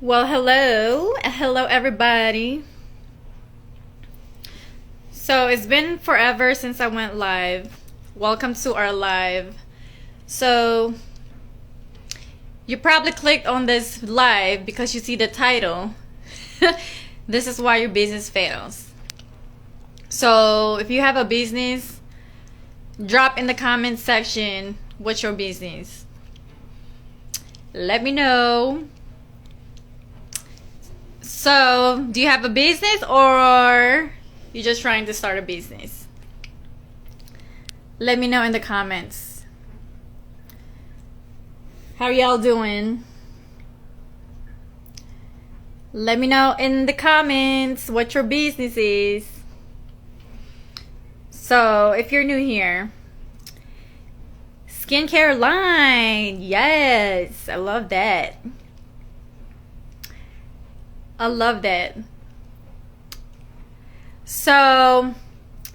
Well, hello everybody. So it's been forever since I went live. Welcome to our live. So you probably clicked on this live because you see the title. This is why your business fails. So if you have a business, drop in the comments section what's your business. Let me know. So, do you have a business or you're just trying to start a business? Let me know in the comments. How y'all doing? Let me know in the comments what your business is. So, if you're new here, skincare line. Yes, I love that. I love that. So,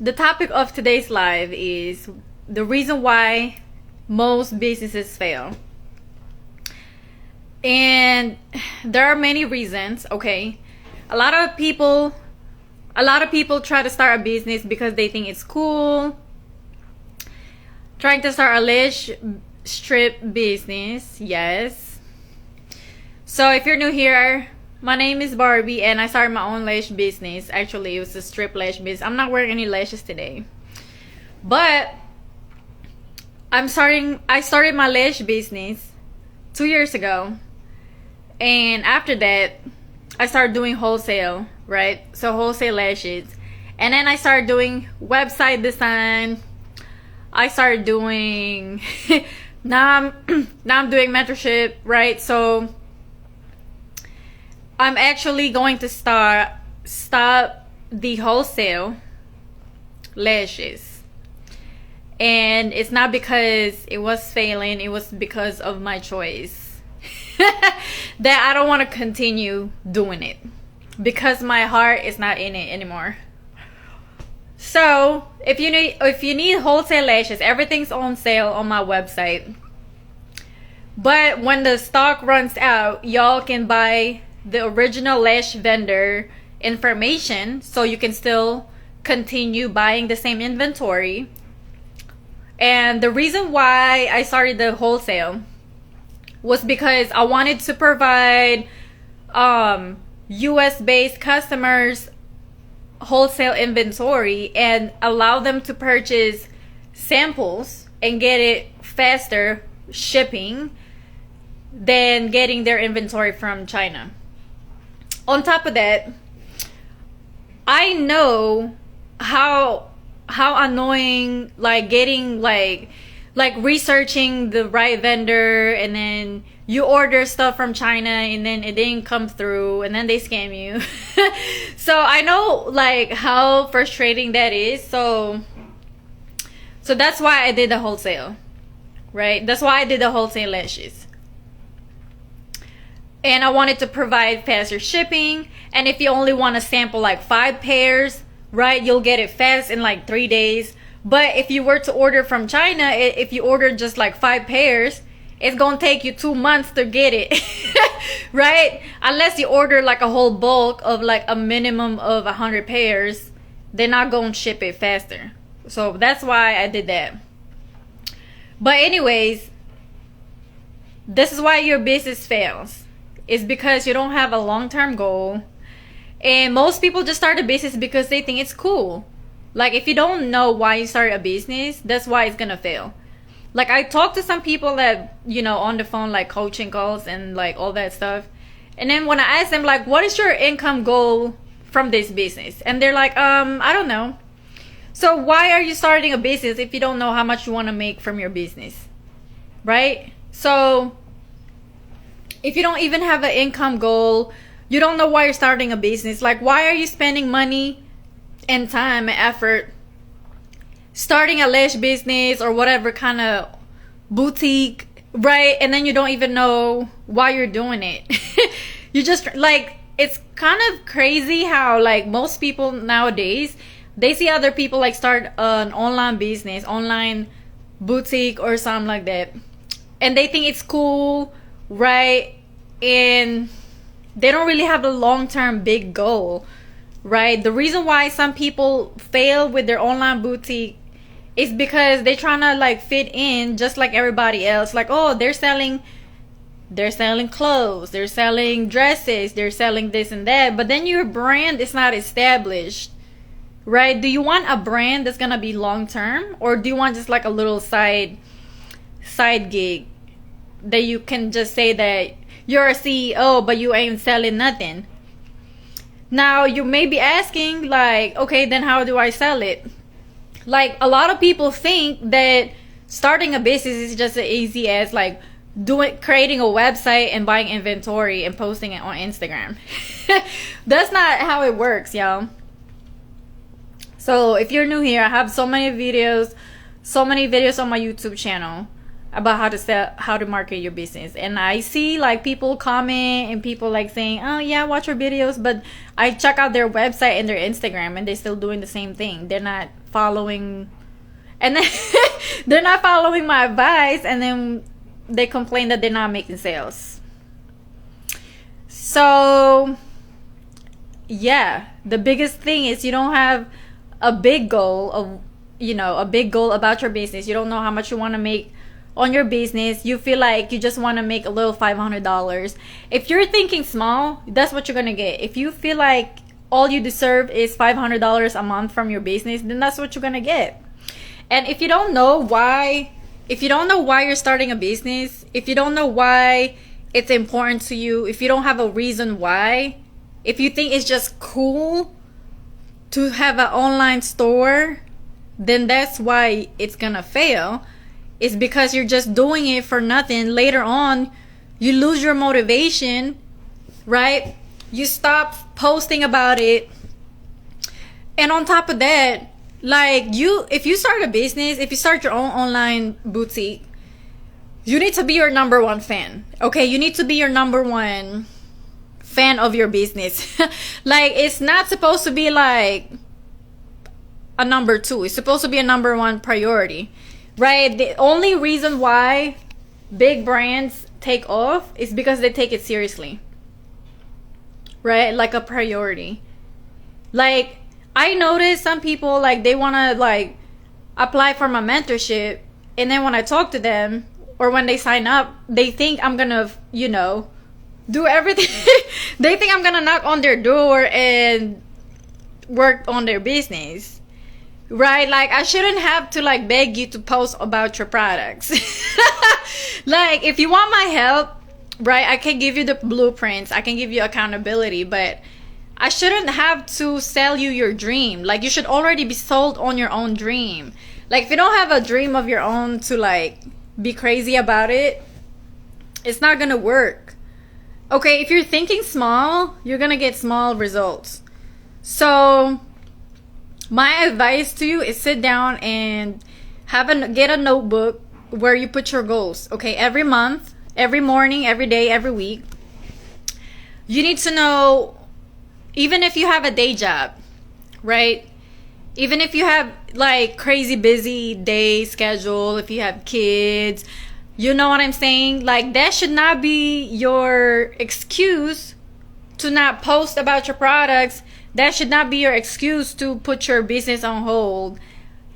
the topic of today's live is the reason why most businesses fail. And there are many reasons, okay? A lot of people try to start a business because they think it's cool. Trying to start a lash strip business, yes. So, if you're new here, my name is Barbie and I started my own lash business. Actually, it was a strip lash business. I'm not wearing any lashes today. But I started my lash business 2 years ago. And after that, I started doing wholesale, right? So wholesale lashes. And then I started doing website design. I started doing now I'm doing mentorship, right? So I'm actually going to stop the wholesale lashes. And it's not because it was failing, it was because of my choice. That I don't want to continue doing it because my heart is not in it anymore. So if you need wholesale lashes, everything's on sale on my website. But when the stock runs out, y'all can buy the original lash vendor information so you can still continue buying the same inventory. And the reason why I started the wholesale was because I wanted to provide US based customers wholesale inventory and allow them to purchase samples and get it faster shipping than getting their inventory from China. On top of that, I know how annoying getting researching the right vendor, and then you order stuff from China and then it didn't come through and then they scam you. So I know how frustrating that is. So that's why I did the wholesale, right? That's why I did the wholesale lashes. And I wanted to provide faster shipping. And if you only want to sample 5 pairs, right, you'll get it fast in 3 days. But if you were to order from China, if you order just 5 pairs, it's going to take you 2 months to get it. Right? Unless you order a whole bulk of a minimum of 100 pairs, they're not going to ship it faster. So that's why I did that. But anyways, this is why your business fails. It's because you don't have a long-term goal. And most people just start a business because they think it's cool. If you don't know why you start a business, that's why it's gonna fail. I talked to some people that, on the phone, coaching calls and all that stuff. And then when I ask them, what is your income goal from this business? And they're like, I don't know. So why are you starting a business if you don't know how much you want to make from your business? Right? So if you don't even have an income goal, you don't know why you're starting a business. Why are you spending money and time and effort starting a lash business or whatever kind of boutique, right? And then you don't even know why you're doing it. You just it's kind of crazy how most people nowadays, they see other people start an online business, online boutique or something like that, and they think it's cool, right? And they don't really have a long-term big goal, right? The reason why some people fail with their online boutique is because they're trying to like fit in just like everybody else. Like, oh, they're selling clothes, they're selling dresses, they're selling this and that, but then your brand is not established, right? Do you want a brand that's gonna be long term, or do you want just like a little side gig that you can just say that you're a CEO but you ain't selling nothing? Now you may be asking like, okay, then how do I sell it? Like, a lot of people think that starting a business is just as easy as like creating a website and buying inventory and posting it on Instagram. That's not how it works, y'all. So if you're new here, I have so many videos on my YouTube channel about how to market your business. And I see like people comment and people like saying, oh yeah, watch your videos, but I check out their website and their Instagram and they're still doing the same thing. They're not following, and then they're not following my advice, and then they complain that they're not making sales. So yeah, the biggest thing is you don't have a big goal about your business. You don't know how much you want to make on your business. You feel like you just want to make a little $500. If you're thinking small, that's what you're gonna get. If you feel like all you deserve is $500 a month from your business, then that's what you're gonna get. And if you don't know why you're starting a business, if you don't know why it's important to you, if you don't have a reason why, if you think it's just cool to have an online store, then that's why it's gonna fail. It's because you're just doing it for nothing. Later on, you lose your motivation, right? You stop posting about it. And on top of that, like, if you start a business, if you start your own online boutique, you need to be your number one fan. Okay, you need to be your number one fan of your business. Like, it's not supposed to be like a number two. It's supposed to be a number one priority, right? The only reason why big brands take off is because they take it seriously, right? Like a priority. Like, I noticed some people, like, they want to like apply for my mentorship, and then when I talk to them or when they sign up, they think I'm gonna, do everything. They think I'm gonna knock on their door and work on their business, right? Like, I shouldn't have to like beg you to post about your products. Like, if you want my help, right, I can give you the blueprints, I can give you accountability, but I shouldn't have to sell you your dream. Like, you should already be sold on your own dream. Like, if you don't have a dream of your own to like be crazy about it, it's not gonna work. Okay, if you're thinking small, you're gonna get small results. So my advice to you is sit down and get a notebook where you put your goals. Okay, every month, every morning, every day, every week. You need to know, even if you have a day job, right? Even if you have like crazy busy day schedule, if you have kids, you know what I'm saying? Like, that should not be your excuse to not post about your products. That should not be your excuse to put your business on hold.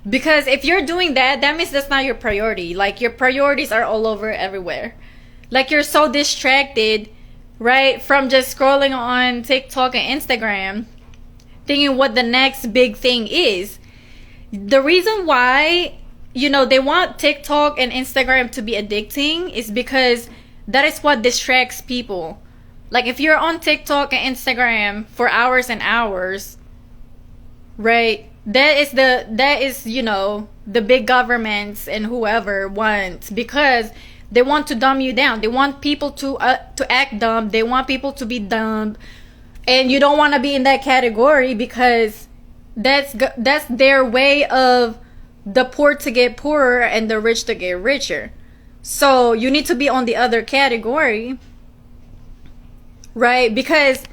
Because if you're doing that, that means that's not your priority. Like, your priorities are all over everywhere. Like, you're so distracted, right, from just scrolling on TikTok and Instagram, thinking what the next big thing is. The reason why, they want TikTok and Instagram to be addicting is because that is what distracts people. Like, if you're on TikTok and Instagram for hours and hours, right, that is the big governments and whoever wants, because they want to dumb you down. They want people to act dumb. They want people to be dumb, and you don't want to be in that category, because that's their way of the poor to get poorer and the rich to get richer. So you need to be on the other category, right? Because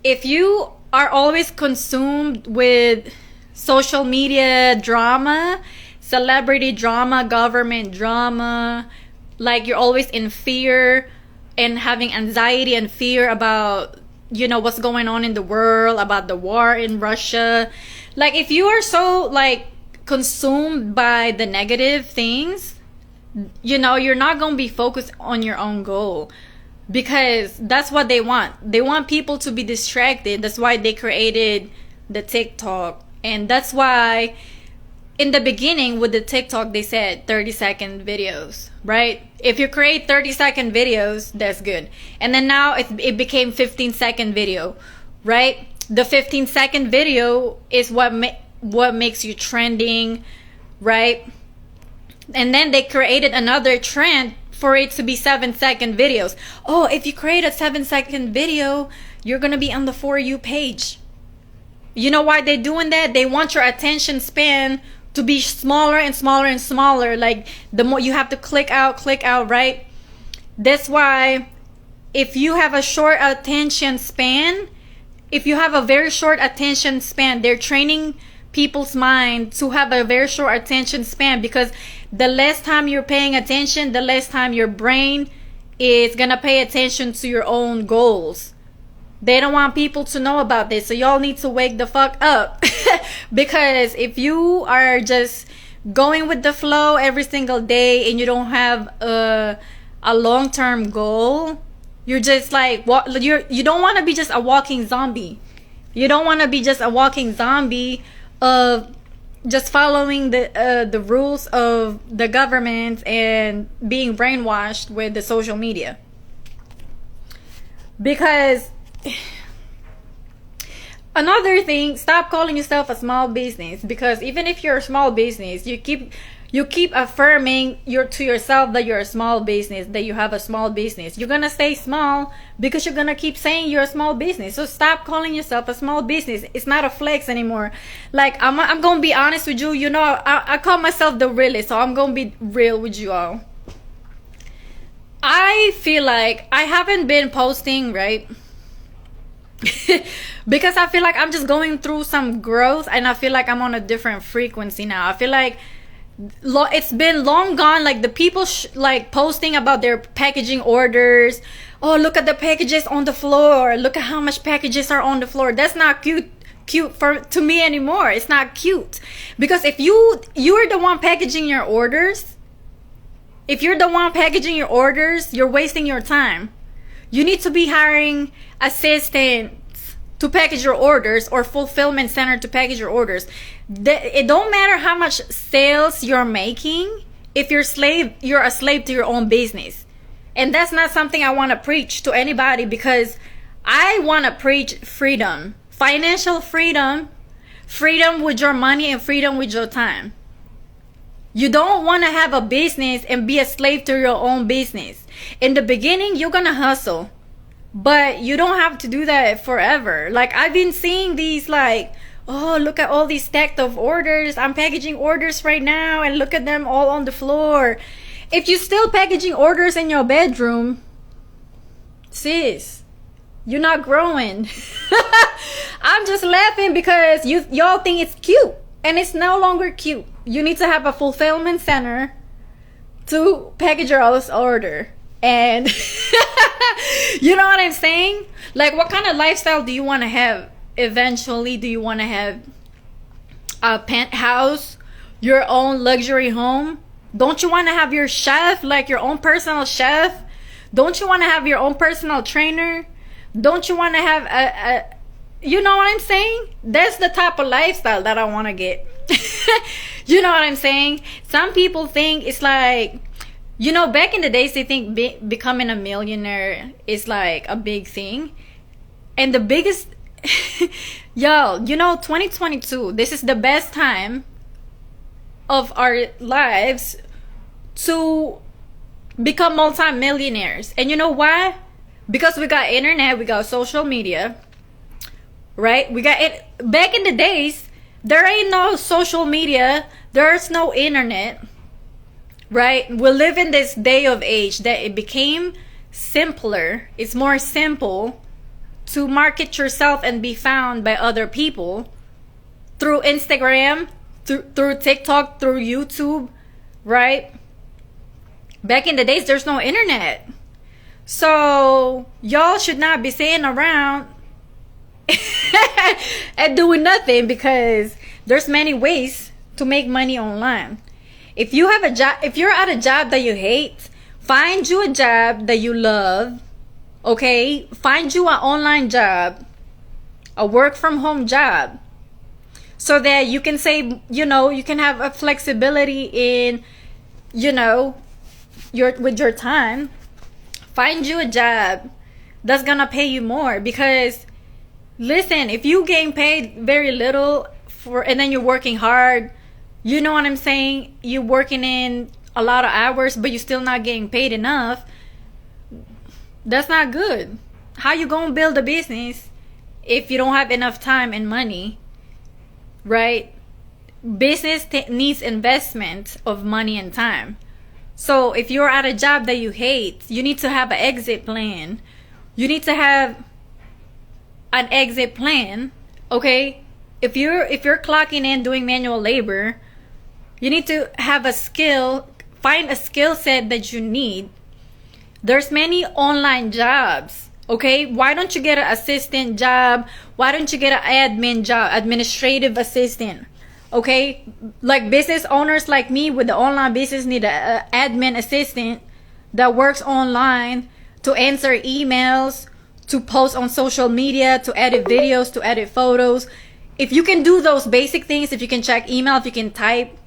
if you are always consumed with social media drama, celebrity drama, government drama, like, you're always in fear and having anxiety and fear about, you know, what's going on in the world, about the war in Russia. Like, if you are so like consumed by the negative things, you know, you're not going to be focused on your own goal, because that's what they want. They want people to be distracted. That's why they created the TikTok. And that's why in the beginning with the TikTok, they said 30-second videos, right? If you create 30-second videos, that's good. And then now it became 15-second video, right? The 15-second video is what makes you trending, right? And then they created another trend for it to be 7-second videos. Oh, if you create a 7-second video, you're gonna be on the For You page. You know why they're doing that? They want your attention span to be smaller and smaller and smaller. Like, the more you have to click out, right? That's why if you have a short attention span, if you have a very short attention span, they're training people's mind to have a very short attention span, because the less time you're paying attention, the less time your brain is gonna pay attention to your own goals. They don't want people to know about this, so y'all need to wake the fuck up. Because if you are just going with the flow every single day and you don't have a long-term goal, you're just like, you don't want to be just a walking zombie. You don't want to be just a walking zombie of just following the rules of the government and being brainwashed with the social media. Because another thing, stop calling yourself a small business, because even if you're a small business, you keep affirming to yourself that you're a small business, that you have a small business. You're gonna stay small because you're gonna keep saying you're a small business. So stop calling yourself a small business. It's not a flex anymore. Like, I'm gonna be honest with you. You know, I call myself the realist, so I'm gonna be real with you all. I feel like I haven't been posting, right? Because I feel like I'm just going through some growth, and I feel like I'm on a different frequency now. I feel like it's been long gone, like the people like posting about their packaging orders. Oh, look at the packages on the floor, look at how much packages are on the floor. That's not cute to me anymore. It's not cute, because if you're the one packaging your orders, you're wasting your time. You need to be hiring assistants to package your orders, or fulfillment center to package your orders. It don't matter how much sales you're making if you're a slave to your own business. And that's not something I want to preach to anybody, because I want to preach freedom, financial freedom, freedom with your money, and freedom with your time. You don't want to have a business and be a slave to your own business. In the beginning, you're gonna hustle, but you don't have to do that forever. Like, I've been seeing these, like, oh, look at all these stacked of orders. I'm packaging orders right now, and look at them all on the floor. If you're still packaging orders in your bedroom, sis, you're not growing. I'm just laughing because y'all think it's cute, and it's no longer cute. You need to have a fulfillment center to package your order. And you know what I'm saying? Like, what kind of lifestyle do you want to have eventually? Do you want to have a penthouse, your own luxury home? Don't you want to have your chef, like your own personal chef? Don't you want to have your own personal trainer? Don't you want to have a you know what I'm saying? That's the type of lifestyle that I want to get. You know what I'm saying? Some people think it's like, you know, back in the days, they think becoming a millionaire is like a big thing. And the biggest, y'all, you know, 2022, this is the best time of our lives to become multi-millionaires. And you know why? Because we got internet, we got social media, right? We got it. Back in the days, there ain't no social media, there's no internet, right? We live in this day of age that it became simpler. It's more simple to market yourself and be found by other people through Instagram, through TikTok, through YouTube, right? Back in the days, there's no internet. So y'all should not be sitting around and doing nothing, because there's many ways to make money online. If you have a job, if you're at a job that you hate, find you a job that you love. Okay, find you an online job, a work from home job, so that you can say, you know, you can have a flexibility in, you know, with your time. Find you a job that's gonna pay you more, because listen, if you getting paid very little for, and then you're working hard, you know what I'm saying, you're working in a lot of hours but you're still not getting paid enough, that's not good. How you gonna build a business if you don't have enough time and money, right? Business needs investment of money and time. So if you're at a job that you hate, you need to have an exit plan. You need to have an exit plan, okay? If you're clocking in doing manual labor, you need to have a skill, find a skill set that you need. There's many online jobs, okay? Why don't you get an assistant job? Why don't you get an admin job, administrative assistant? Okay, like business owners like me with the online business need an admin assistant that works online to answer emails, to post on social media, to edit videos, to edit photos. If you can do those basic things, if you can check email, if you can type,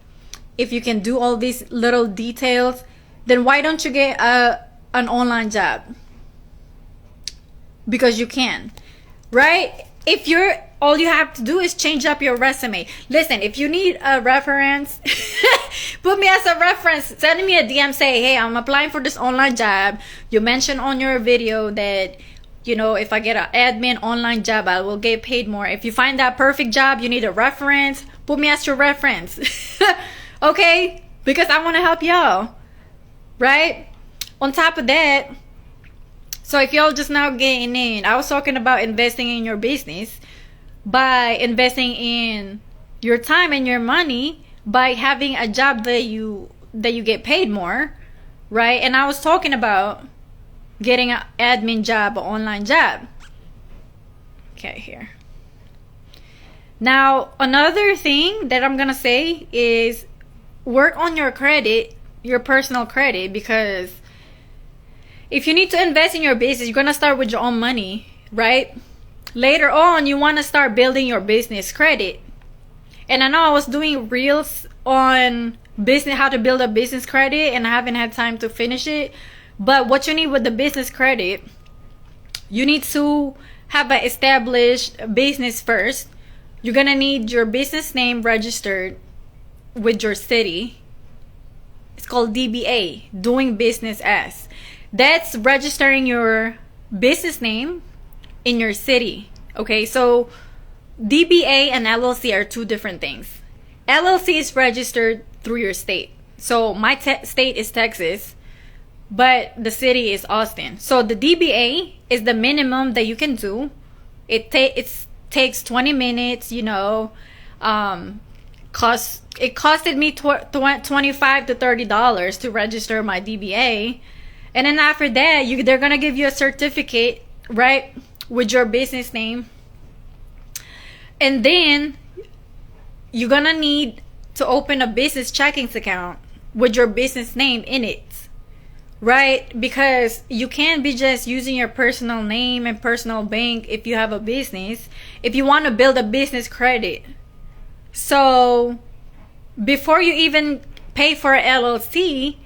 if you can do all these little details, then why don't you get an online job? Because you can, right? If you're, all you have to do is change up your resume. Listen, if you need a reference, put me as a reference. Send me a DM, say, hey, I'm applying for this online job. You mentioned on your video that, you know, if I get an admin online job, I will get paid more. If you find that perfect job, you need a reference, put me as your reference. Okay? Because I want to help y'all, right? On top of that, so if y'all just now getting in, I was talking about investing in your business by investing in your time and your money, by having a job that you get paid more, right? And I was talking about getting an admin job, an online job. Okay, here. Now, another thing that I'm gonna say is work on your credit, your personal credit, because if you need to invest in your business, you're gonna start with your own money, right? Later on, you want to start building your business credit. And I know I was doing reels on business, how to build a business credit, and I haven't had time to finish it. But what you need with the business credit, you need to have an established business first. You're gonna need your business name registered with your city. It's called DBA, doing business as. That's registering your business name in your city. Okay, so DBA and LLC are two different things. LLC is registered through your state. So my state is Texas, but the city is Austin. So the DBA is the minimum that you can do. It takes 20 minutes, you know. It costed me $25 to $30 to register my DBA. And then after that, they're gonna give you a certificate, right, with your business name. And then you're gonna need to open a business checking account with your business name in it, right? Because you can't be just using your personal name and personal bank if you have a business, if you want to build a business credit. So before you even pay for an LLC,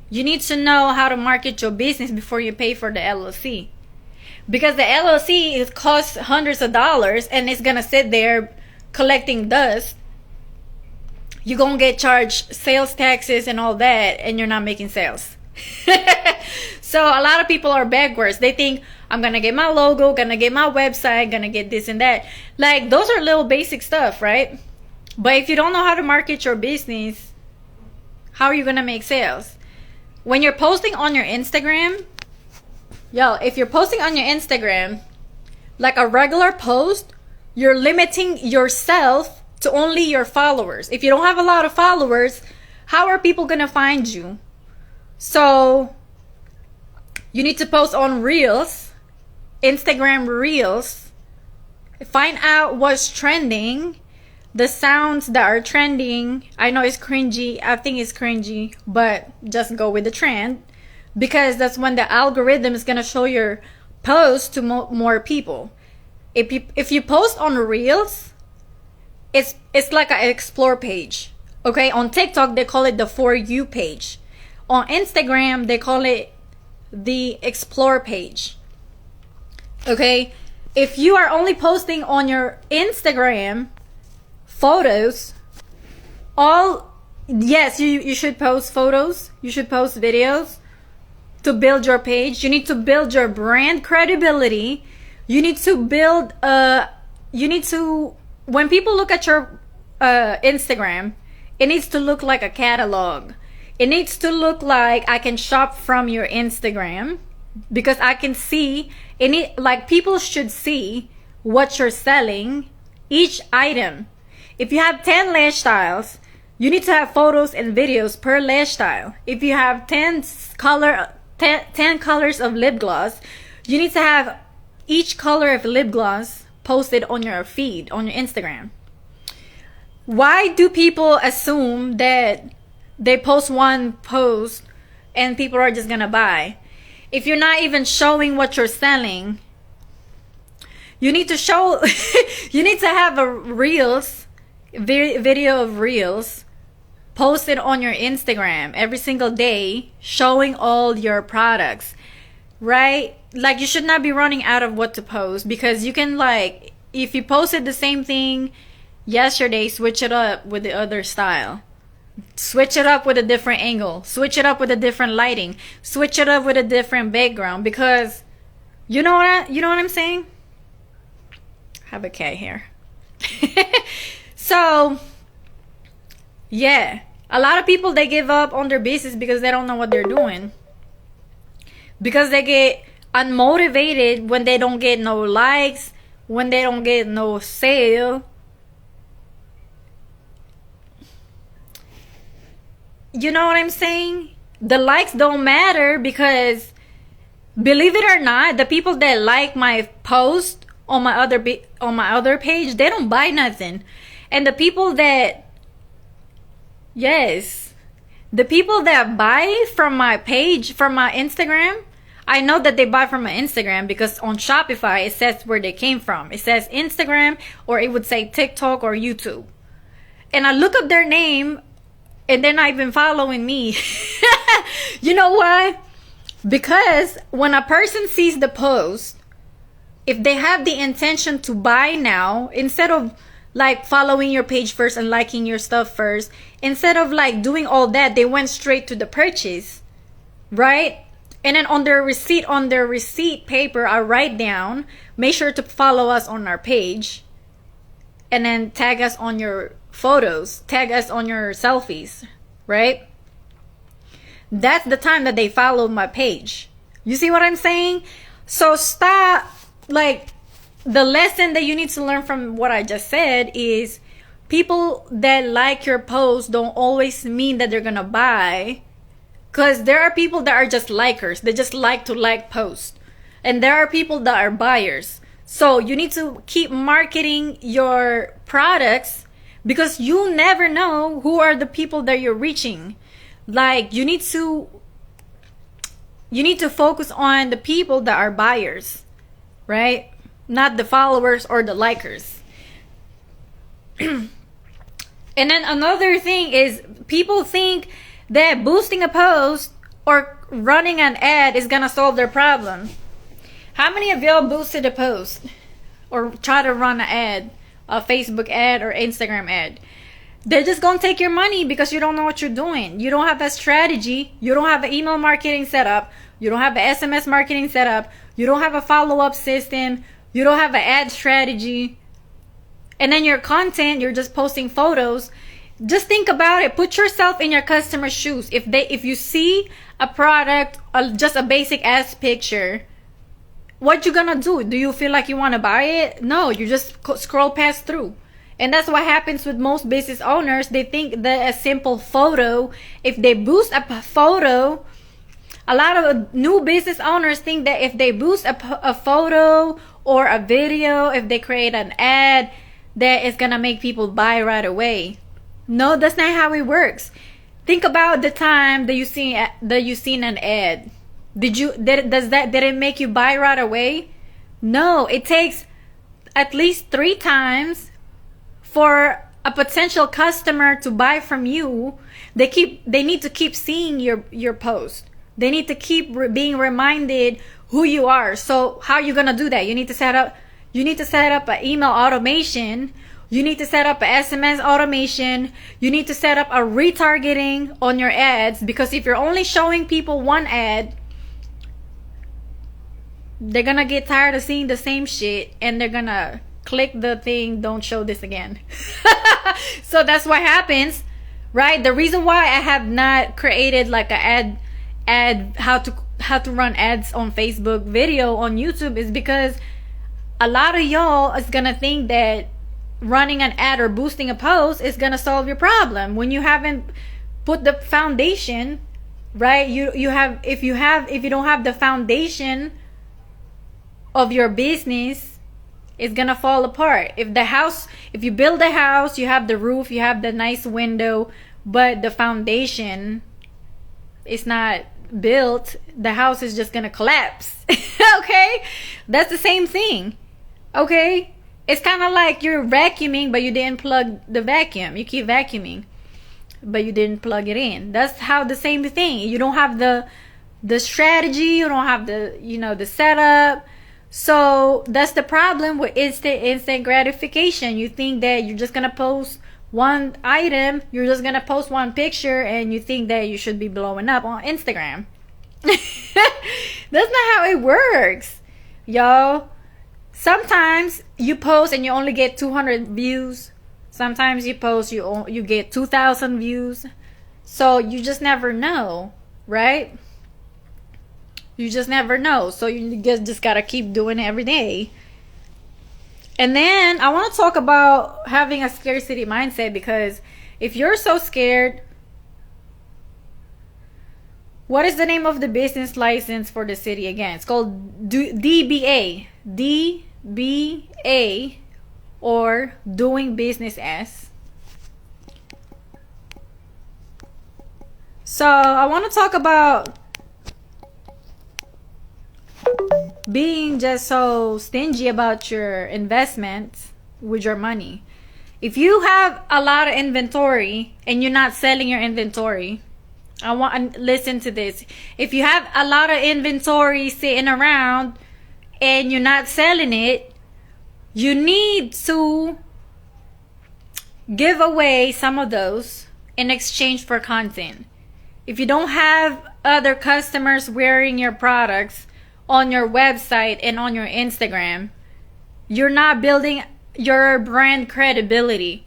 you need to know how to market your business before you pay for the LLC. Because the LLC costs hundreds of dollars and it's gonna sit there collecting dust. You're gonna get charged sales taxes and all that, and you're not making sales. So a lot of people are backwards. They think, I'm gonna get my logo, gonna get my website, gonna get this and that. Like, those are little basic stuff, right? But if you don't know how to market your business, how are you gonna make sales? When you're posting on your Instagram, if you're posting on your Instagram, like a regular post, you're limiting yourself to only your followers. If you don't have a lot of followers, how are people gonna find you? So You need to post on Reels, Instagram Reels. Find out what's trending, the sounds that are trending. I know it's cringy. I think it's cringy, but just go with the trend, because that's when the algorithm is going to show your post to more people. If you post on Reels, it's like an explore page. Okay, on TikTok they call it the For You page. On Instagram they call it the explore page. Okay, if you are only posting on your Instagram photos, yes, you should post photos, you should post videos to build your page. You need to build your brand credibility. You need to build when people look at your Instagram, it needs to look like a catalog. It needs to look like I can shop from your Instagram, because I can see like people should see what you're selling, each item. If you have 10 lash styles, you need to have photos and videos per lash style. If you have 10 colors of lip gloss, you need to have each color of lip gloss posted on your feed, on your Instagram. Why do people assume that they post one post and people are just gonna buy? If you're not even showing what you're selling, you need to show you need to have a Reels video of Reels posted on your Instagram every single day, showing all your products, right? Like, you should not be running out of what to post, because you can, like, if you posted the same thing yesterday, switch it up with the other style, switch it up with a different angle, switch it up with a different lighting, switch it up with a different background, because you know what I'm saying? I have a cat here. So yeah, a lot of people, they give up on their business because they don't know what they're doing, because they get unmotivated when they don't get no likes, when they don't get no sale. You know what I'm saying? The likes don't matter, because believe it or not, the people that like my post on my other page, they don't buy nothing. And the people that, yes, the people that buy from my page, from my Instagram, I know that they buy from my Instagram, because on Shopify it says where they came from. It says Instagram, or it would say TikTok or YouTube. And I look up their name and they're not even following me. You know why? Because when a person sees the post, if they have the intention to buy now, instead of like following your page first and liking your stuff first, instead of like doing all that, they went straight to the purchase, right? And then on their receipt paper, I write down, make sure to follow us on our page, and then tag us on your photos, tag us on your selfies, right? That's the time that they followed my page. You see what I'm saying? So stop, like, the lesson that you need to learn from what I just said is, people that like your post don't always mean that they're gonna buy, because there are people that are just likers. They just like to like posts, and there are people that are buyers. So you need to keep marketing your products, because you never know who are the people that you're reaching. Like, you need to focus on the people that are buyers, right? Not the followers or the likers. And then another thing is, people think that boosting a post or running an ad is gonna solve their problem. How many of y'all boosted a post or try to run an ad, a Facebook ad or Instagram ad? They're just gonna take your money because you don't know what you're doing. You don't have a strategy. You don't have an email marketing set up. You don't have an SMS marketing set up. You don't have a follow-up system. You don't have an ad strategy. And then your content, you're just posting photos. Just think about it. Put yourself in your customer's shoes. If you see a product, just a basic ass picture, what you gonna do? Do you feel like you want to buy it? No, you just scroll past through. And that's what happens with most business owners. They think that a simple photo, if they boost a photo, A lot of new business owners think that if they boost a photo or a video, if they create an ad, that it's gonna make people buy right away. No, that's not how it works. Think about the time that you seen an ad. Did it make you buy right away? No, it takes at least 3 times for a potential customer to buy from you. They need to keep seeing your post. They need to keep being reminded who you are. So how are you gonna do that? You need to set up an email automation. You need to set up a SMS automation. You need to set up a retargeting on your ads, because if you're only showing people one ad, they're gonna get tired of seeing the same shit and they're gonna click the thing, don't show this again. So that's what happens, right? The reason why I have not created like a how to run ads on Facebook video on YouTube is because a lot of y'all is gonna think that running an ad or boosting a post is gonna solve your problem when you haven't put the foundation, right? If you don't have the foundation of your business, it's gonna fall apart. If you build a house, you have the roof, you have the nice window, but the foundation is not built, the house is just gonna collapse. Okay, that's the same thing. Okay, it's kind of like you're vacuuming but you didn't plug the vacuum. You keep vacuuming but you didn't plug it in. That's how the same thing. You don't have the strategy, you don't have the setup. So that's the problem with instant gratification. You think that you're just gonna post one item, you're just gonna post one picture, and you think that you should be blowing up on Instagram. That's not how it works, yo. Sometimes you post and you only get 200 views. Sometimes you post, you get 2,000 views. So you just never know, right? You just never know. So you just gotta keep doing it every day. And then I want to talk about having a scarcity mindset, because if you're so scared, what is the name of the business license for the city again? It's called DBA. DBA, or doing business as. So I want to talk about being just so stingy about your investments with your money. If you have a lot of inventory and you're not selling your inventory, I want to listen to this. If you have a lot of inventory sitting around and you're not selling it, you need to give away some of those in exchange for content. If you don't have other customers wearing your products on your website and on your Instagram, you're not building your brand credibility.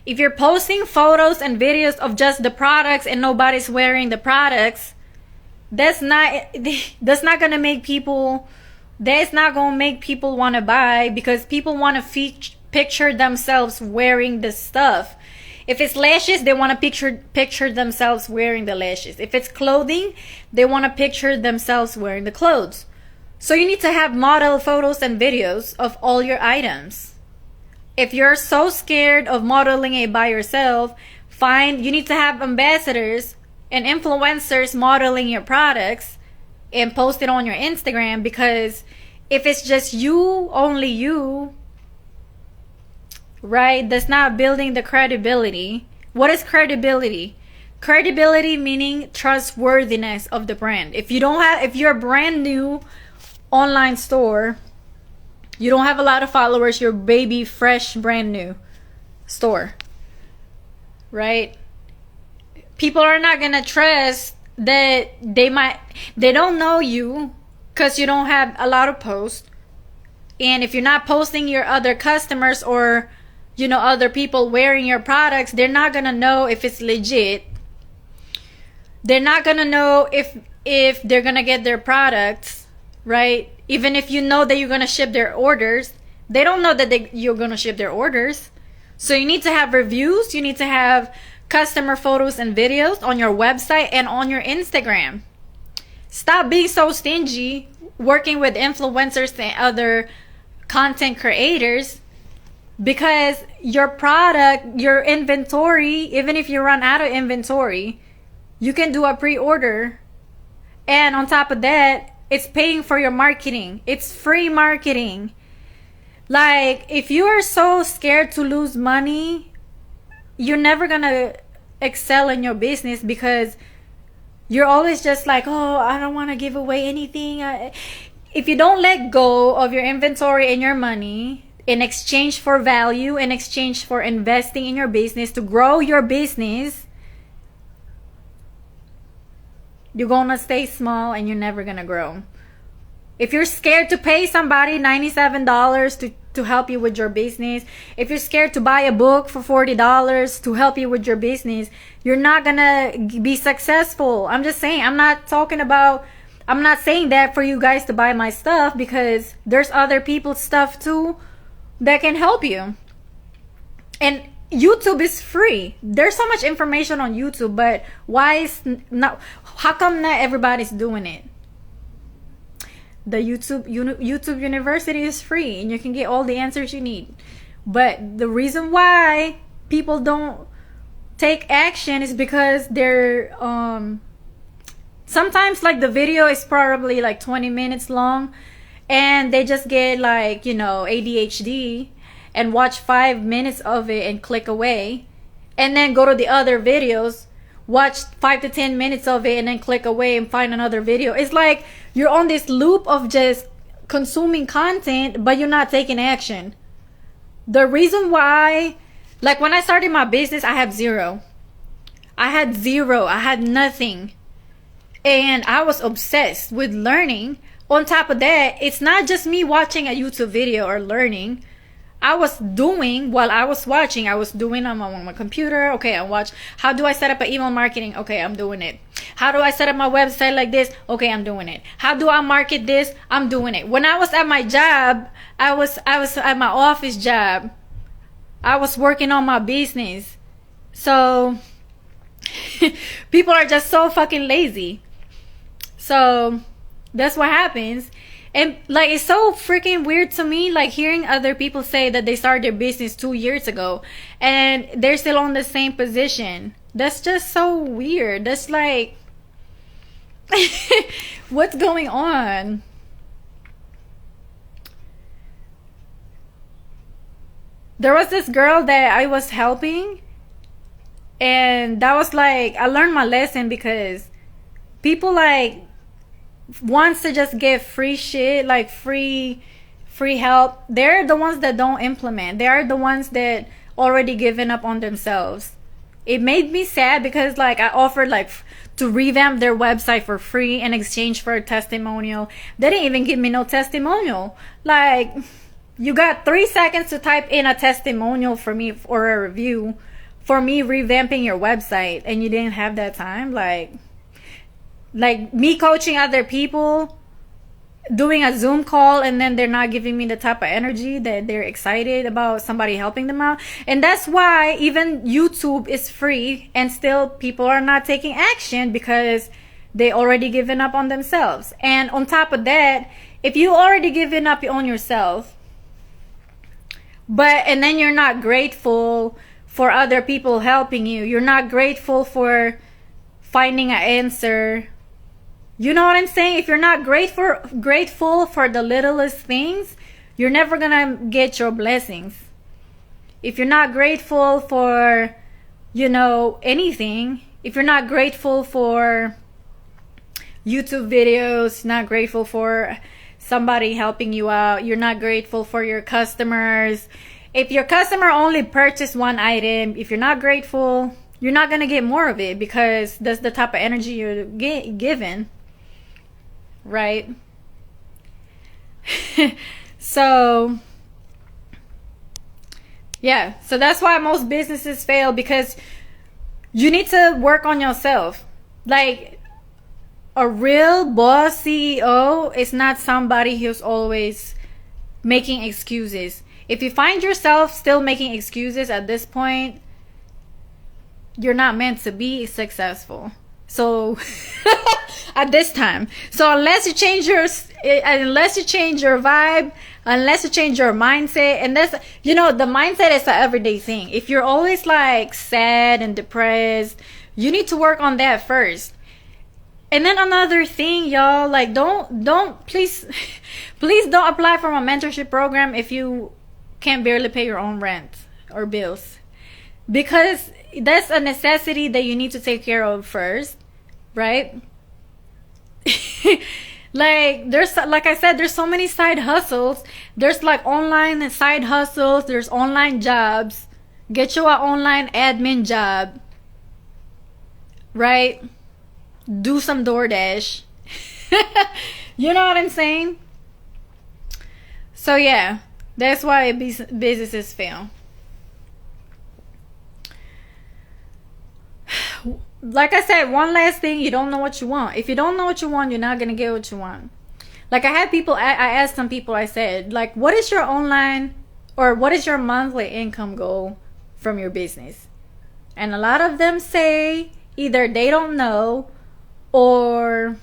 If you're posting photos and videos of just the products and nobody's wearing the products, that's not gonna make people want to buy, because people want to picture themselves wearing the stuff. If it's lashes, they want to picture themselves wearing the lashes. If it's clothing, they want to picture themselves wearing the clothes. So you need to have model photos and videos of all your items. If you're so scared of modeling it by yourself, you need to have ambassadors and influencers modeling your products and post it on your Instagram, because if it's just you, only you, right, that's not building the credibility. What is credibility? Credibility meaning trustworthiness of the brand. If you're a brand new online store, you don't have a lot of followers, you're baby fresh brand new store, right? People are not gonna trust that they don't know you because you don't have a lot of posts. And if you're not posting your other customers or other people wearing your products, they're not gonna know if it's legit. They're not gonna know if they're gonna get their products, right? Even if you know that you're gonna ship their orders, they don't know that you're gonna ship their orders. So you need to have reviews, you need to have customer photos and videos on your website and on your Instagram. Stop being so stingy working with influencers and other content creators, because your product, your inventory, even if you run out of inventory, you can do a pre-order. And on top of that, it's paying for your marketing. It's free marketing. Like, if you are so scared to lose money, you're never gonna excel in your business, because you're always just like, oh, I don't want to give away anything. If you don't let go of your inventory and your money in exchange for value, in exchange for investing in your business to grow your business, you're gonna stay small and you're never gonna grow. If you're scared to pay somebody $97 to help you with your business, if you're scared to buy a book for $40 to help you with your business, you're not gonna be successful. I'm just saying, I'm not saying that for you guys to buy my stuff, because there's other people's stuff too that can help you. And YouTube is free. There's so much information on YouTube, but how come not everybody's doing it? The YouTube University is free, and you can get all the answers you need. But the reason why people don't take action is because they're sometimes, like, the video is probably like 20 minutes long, and they just get, like, ADHD and watch 5 minutes of it and click away, and then go to the other videos, watch 5 to 10 minutes of it, and then click away and find another video. It's like you're on this loop of just consuming content, but you're not taking action. The reason why, like, when I started my business, I had zero. I had nothing. And I was obsessed with learning. On top of that, it's not just me watching a YouTube video or learning. I was doing while I was watching. I was doing on my computer. Okay, I watch. How do I set up an email marketing? Okay, I'm doing it. How do I set up my website like this? Okay, I'm doing it. How do I market this? I'm doing it. When I was at my job, I was at my office job. I was working on my business. So people are just so fucking lazy. So that's what happens. And, like, it's so freaking weird to me, like, hearing other people say that they started their business 2 years ago and they're still on the same position. That's just so weird. That's like, what's going on? There was this girl that I was helping, and that was like, I learned my lesson, because people, like, wants to just get free shit, like free help. They're the ones that don't implement. They are the ones that already given up on themselves. It made me sad, because, like, I offered, like, to revamp their website for free in exchange for a testimonial. They didn't even give me no testimonial. Like, you got 3 seconds to type in a testimonial for me, or a review for me revamping your website, and you didn't have that time. Like me coaching other people, doing a Zoom call, and then they're not giving me the type of energy that they're excited about somebody helping them out. And that's why even YouTube is free, and still people are not taking action, because they already given up on themselves. And on top of that, if you already given up on yourself, and then you're not grateful for other people helping you, you're not grateful for finding an answer. You know what I'm saying? If you're not grateful for the littlest things, you're never gonna get your blessings. If you're not grateful for, anything, if you're not grateful for YouTube videos, not grateful for somebody helping you out, you're not grateful for your customers. If your customer only purchased one item, if you're not grateful, you're not gonna get more of it, because that's the type of energy you're given. Right? So yeah, so that's why most businesses fail, because you need to work on yourself. Like, a real boss CEO is not somebody who's always making excuses. If you find yourself still making excuses at this point, you're not meant to be successful. So at this time, so unless you change your vibe, unless you change your mindset, and that's, you know, the mindset is an everyday thing. If you're always like sad and depressed, you need to work on that first. And then another thing, y'all, like don't please please don't apply for a mentorship program if you can barely pay your own rent or bills, because that's a necessity that you need to take care of first, right? Like there's, like I said, there's so many side hustles. There's like online side hustles, there's online jobs. Get you an online admin job, right? Do some DoorDash. You know what I'm saying? So yeah, that's why businesses fail. Like I said, one last thing, you don't know what you want. If you don't know what you want, you're not gonna get what you want. Like I had people, I asked some people, I said, like, what is your online, or what is your monthly income goal from your business? And a lot of them say either they don't know, or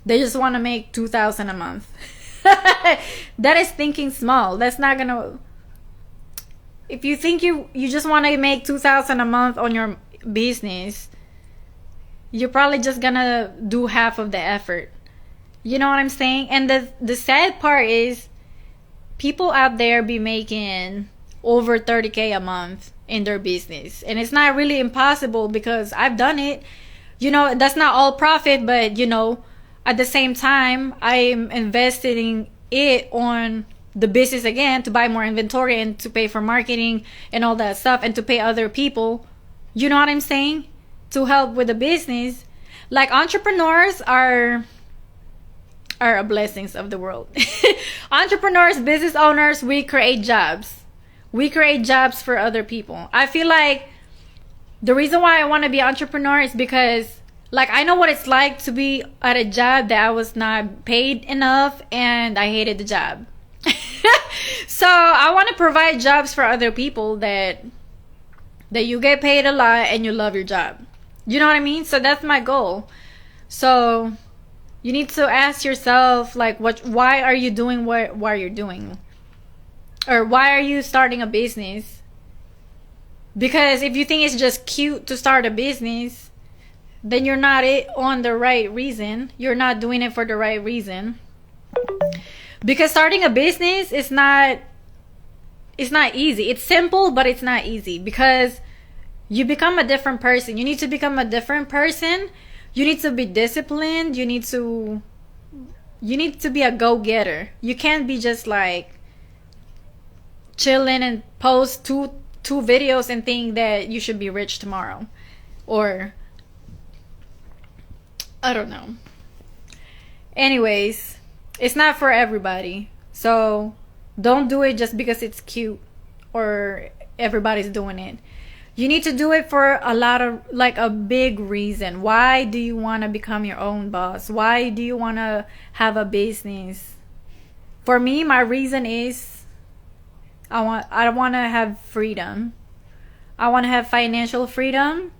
they just want to make $2,000 a month. That is thinking small. That's not gonna, if you think you just want to make $2,000 a month on your business, you're probably just gonna do half of the effort. You know what I'm saying? And the sad part is, people out there be making over 30K a month in their business, and it's not really impossible, because I've done it. You know, that's not all profit, but you know, at the same time, I'm investing it on the business again, to buy more inventory and to pay for marketing and all that stuff, and to pay other people. You know what I'm saying? To help with the business. Like, entrepreneurs are a blessings of the world. Entrepreneurs, business owners, we create jobs. We create jobs for other people. I feel like the reason why I want to be an entrepreneur is because, like, I know what it's like to be at a job that I was not paid enough and I hated the job. So I want to provide jobs for other people that you get paid a lot and you love your job. You know what I mean? So that's my goal. So you need to ask yourself, like, why are you doing what you're doing? Or why are you starting a business? Because if you think it's just cute to start a business, then you're not on the right reason. You're not doing it for the right reason. Because starting a business is not easy. It's simple, but it's not easy, because you become a different person. You need to become a different person. You need to be disciplined. You need to be a go-getter. You can't be just like chilling and post two videos and think that you should be rich tomorrow, or I don't know. Anyways, it's not for everybody. So don't do it just because it's cute or everybody's doing it. You need to do it for a lot of, like, a big reason. Why do you want to become your own boss? Why do you want to have a business? For me, my reason is I want to have freedom. I want to have financial freedom.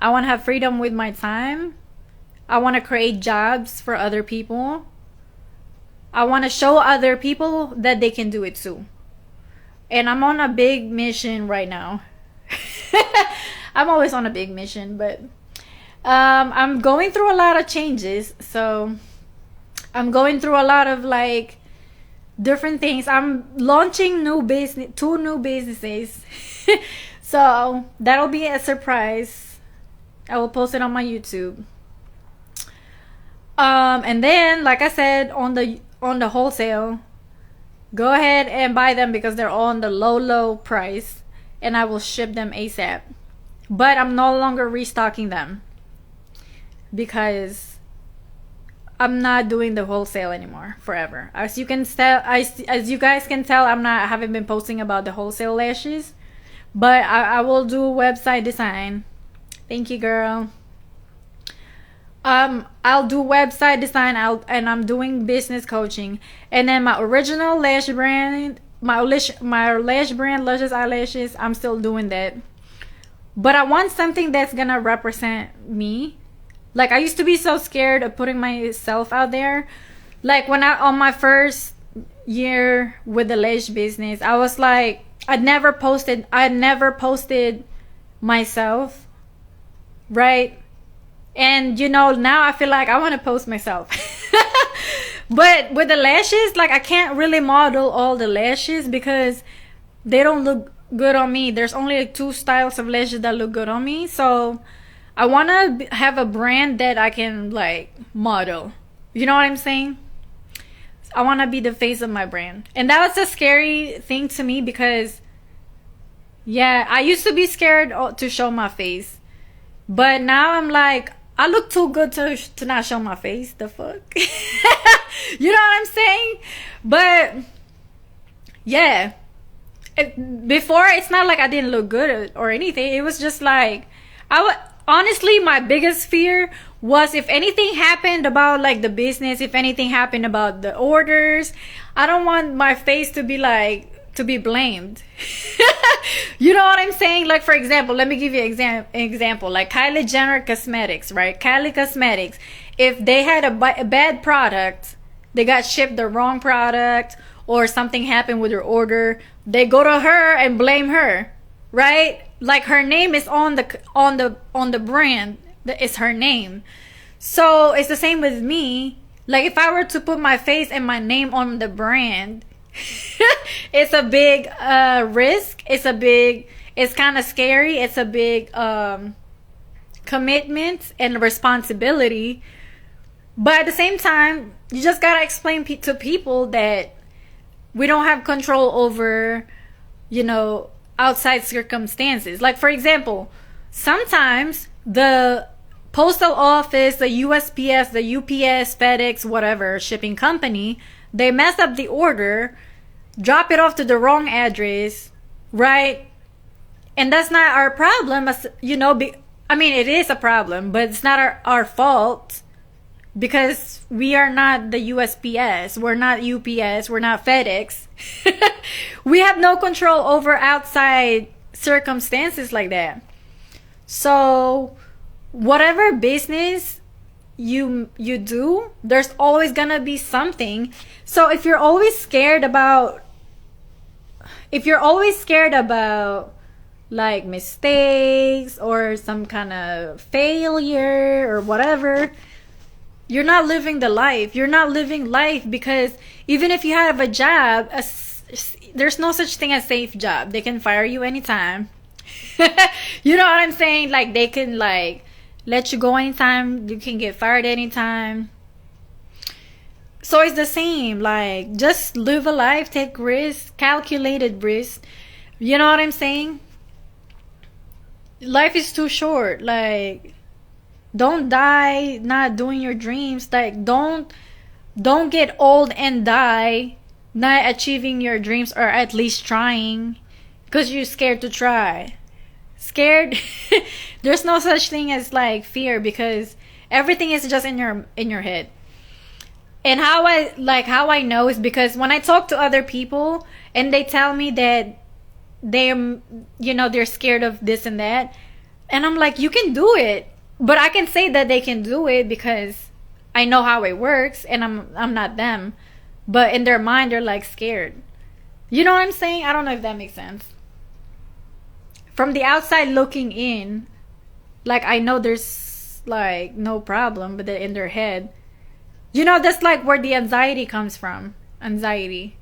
I want to have freedom with my time. I want to create jobs for other people. I want to show other people that they can do it too. And I'm on a big mission right now. I'm always on a big mission, but I'm going through a lot of changes. So I'm going through a lot of, like, different things. I'm launching two new businesses. So that'll be a surprise. I will post it on my YouTube. And then, like I said, on the wholesale, go ahead and buy them, because they're on the low price, and I will ship them ASAP. But I'm no longer restocking them, because I'm not doing the wholesale anymore forever. As you guys can tell, I haven't been posting about the wholesale lashes, but I will do website design. Thank you, girl. I'll do website design, and I'm doing business coaching, and then my original lash brand, my lash brand, Luscious Eyelashes, I'm still doing that. But I want something that's gonna represent me, Like I used to be so scared of putting myself out there. Like when I on my first year with the lash business, I was like, I never posted myself, right? And you know, now I feel like I want to post myself. But with the lashes, like I can't really model all the lashes because they don't look good on me. There's only like 2 styles of lashes that look good on me. So I want to have a brand that I can like model. You know what I'm saying? I want to be the face of my brand. And that was a scary thing to me because, yeah, I used to be scared to show my face. But now I'm like, I look too good to not show my face. The fuck? You know what I'm saying? But, yeah. Before, it's not like I didn't look good or anything. It was just like, honestly, my biggest fear was if anything happened about like the business, if anything happened about the orders, I don't want my face to be like, to be blamed. You know what I'm saying? Like, for example, let me give you an example. Like Kylie Jenner Cosmetics, right? Kylie Cosmetics, if they had a bad product, they got shipped the wrong product, or something happened with their order, they go to her and blame her, right? Like her name is on the brand. It's her name. So it's the same with me. Like if I were to put my face and my name on the brand, it's a big risk. It's kind of scary. It's a big commitment and responsibility. But at the same time, you just gotta explain to people that we don't have control over, you know, outside circumstances. Like for example, sometimes the postal office, the USPS, the UPS, FedEx, whatever shipping company, they mess up the order, drop it off to the wrong address, right? And that's not our problem, you know. I mean, it is a problem, but it's not our fault because we are not the USPS, we're not UPS, we're not FedEx. We have no control over outside circumstances like that. So whatever business you do, there's always gonna be something. So if you're always scared about like mistakes or some kind of failure or whatever, you're not living the life. You're not living life, because even if you have a job, there's no such thing as safe job. They can fire you anytime. You know what I'm saying? Like they can like let you go anytime. You can get fired anytime. So it's the same. Like just live a life, take risks, calculated risks. You know what I'm saying? Life is too short. Like don't die not doing your dreams. Like don't get old and die not achieving your dreams, or at least trying, because you're scared to try. Scared. There's no such thing as like fear, because everything is just in your head. And how I know is because when I talk to other people and they tell me that they're scared of this and that, and I'm like, you can do it. But I can say that they can do it because I know how it works, and I'm not them. But in their mind, they're like scared. You know what I'm saying? I don't know if that makes sense. From the outside looking in, like I know there's like no problem, but they're in their head. You know, that's like where the anxiety comes from. Anxiety.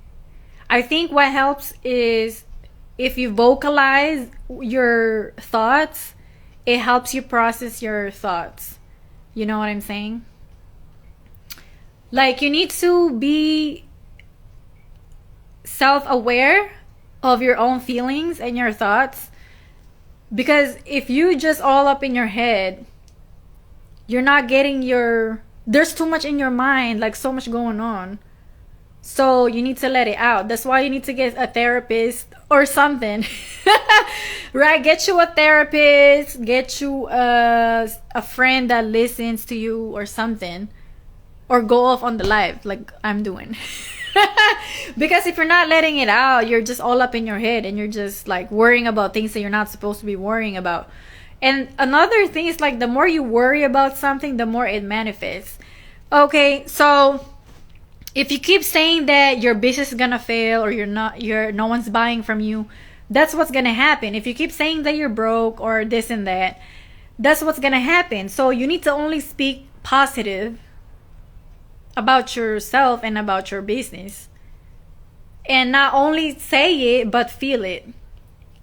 I think what helps is if you vocalize your thoughts, it helps you process your thoughts. You know what I'm saying? Like you need to be self-aware of your own feelings and your thoughts, because if you just all up in your head, you're not getting there's too much in your mind, like so much going on. So you need to let it out. That's why you need to get a therapist or something. Right? Get you a therapist, get you a friend that listens to you or something. Or go off on the live like I'm doing. Because if you're not letting it out, you're just all up in your head and you're just like worrying about things that you're not supposed to be worrying about. And another thing is like the more you worry about something, the more it manifests. Okay, so if you keep saying that your business is gonna fail, or no one's buying from you, that's what's gonna happen. If you keep saying that you're broke or this and that, that's what's gonna happen. So you need to only speak positive about yourself and about your business, and not only say it but feel it.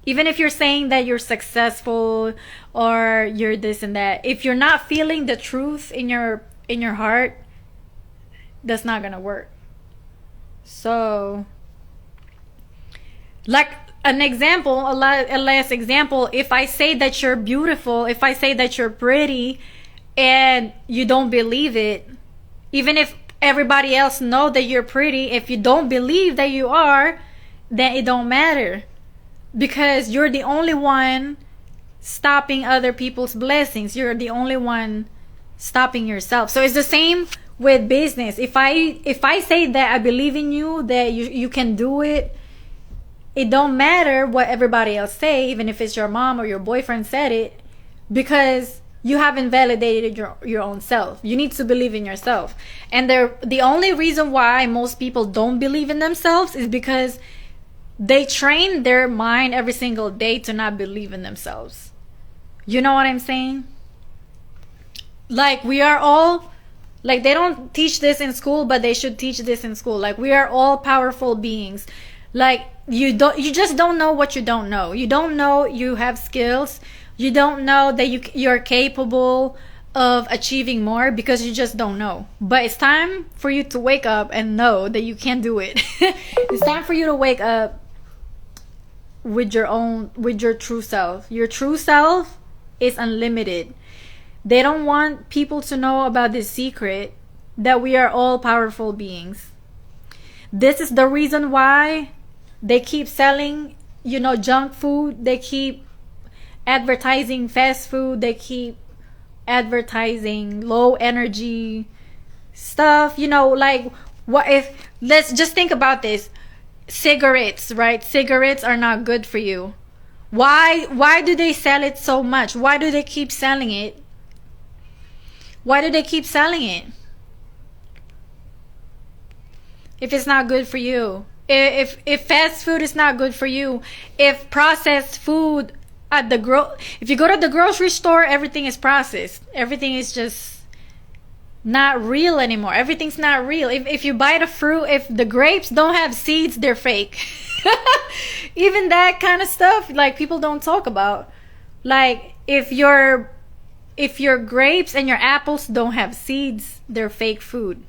Even if you're saying that you're successful or you're this and that, if you're not feeling the truth in your heart, that's not gonna work. So, like an example, a last example, if I say that you're beautiful, if I say that you're pretty, and you don't believe it, even if everybody else know that you're pretty, if you don't believe that you are, then it don't matter, because you're the only one stopping other people's blessings. You're the only one stopping yourself. So it's the same with business. If I say that I believe in you, that you can do it, it don't matter what everybody else say, even if it's your mom or your boyfriend said it, because you haven't validated your own self. You need to believe in yourself. And the only reason why most people don't believe in themselves is because they train their mind every single day to not believe in themselves. You know what I'm saying? Like, we are all, like, they don't teach this in school, but they should teach this in school. Like, we are all powerful beings. Like, you just don't know what you don't know. You don't know you have skills. You don't know that you're capable of achieving more, because you just don't know. But it's time for you to wake up and know that you can do it. It's time for you to wake up with your true self. Your true self is unlimited. They don't want people to know about this secret, that we are all powerful beings. This is the reason why they keep selling, junk food. They keep advertising fast food. They keep advertising low energy stuff. Like, what if, let's just think about this. Cigarettes, right? Cigarettes are not good for you. Why do they sell it so much? Why do they keep selling it? Why do they keep selling it if it's not good for you? If fast food is not good for you, if processed food if you go to the grocery store, everything is processed. Everything is just not real anymore. Everything's not real. If you buy the fruit, if the grapes don't have seeds, they're fake. Even that kind of stuff, like, people don't talk about. Like, if your grapes and your apples don't have seeds, they're fake food.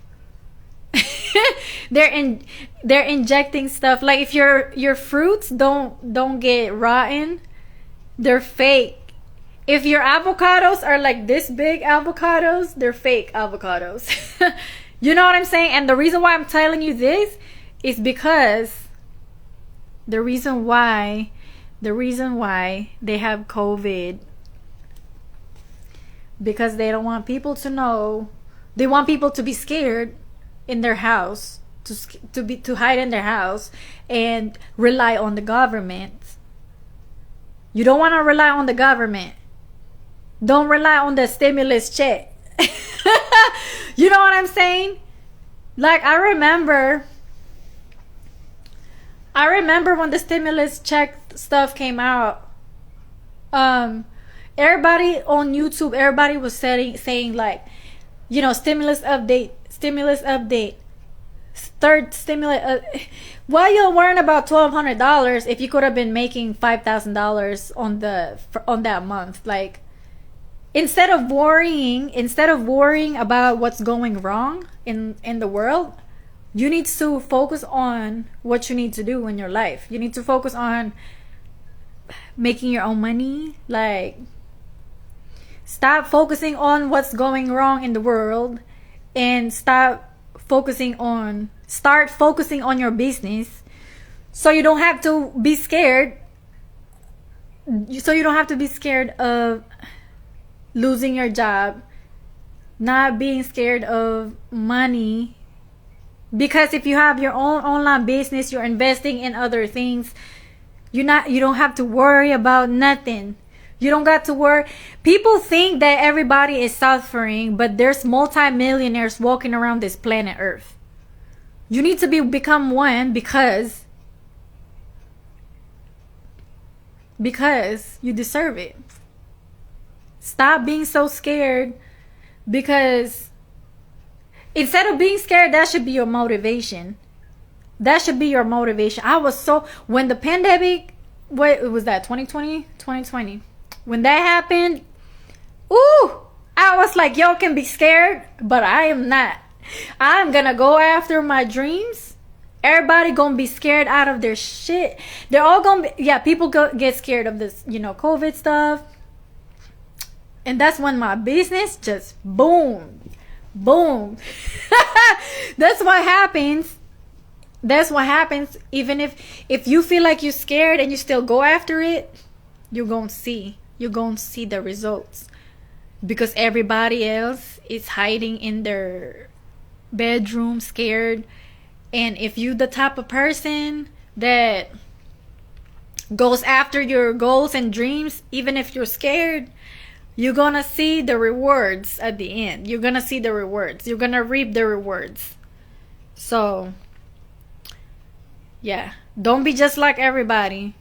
They're injecting stuff. Like, if your fruits don't get rotten, they're fake. If your avocados are like this big avocados, they're fake avocados. You know what I'm saying? And the reason why I'm telling you this is because the reason why they have COVID, because they don't want people to know. They want people to be scared in their house, to hide in their house and rely on the government. You don't want to rely on the government. Don't rely on the stimulus check. You know what I'm saying? Like, I remember when the stimulus check stuff came out. Everybody on YouTube, everybody was saying like, stimulus update, third stimulus. Why y'all worrying about $1,200 if you could have been making $5,000 on that month? Like, instead of worrying about what's going wrong in the world, you need to focus on what you need to do in your life. You need to focus on making your own money. Like, stop focusing on what's going wrong in the world and start focusing on your business, so you don't have to be scared. So you don't have to be scared of losing your job, not being scared of money. Because if you have your own online business, you're investing in other things, you don't have to worry about nothing. You don't got to worry. People think that everybody is suffering, but there's multi-millionaires walking around this planet Earth. You need to become one because you deserve it. Stop being so scared, because instead of being scared, that should be your motivation. That should be your motivation. I was so, when the pandemic, what was that, 2020, when that happened, ooh, I was like, y'all can be scared, but I am not. I'm gonna go after my dreams. Everybody gonna be scared out of their shit. They're all gonna be, yeah, people get scared of this, COVID stuff. And that's when my business just boom. That's what happens. Even if you feel like you're scared and you still go after it, you're gonna see the results, because everybody else is hiding in their bedroom scared. And if you the type of person that goes after your goals and dreams, even if you're scared, you're gonna see the rewards at the end. You're gonna see the rewards. You're gonna reap the rewards. So yeah, don't be just like everybody.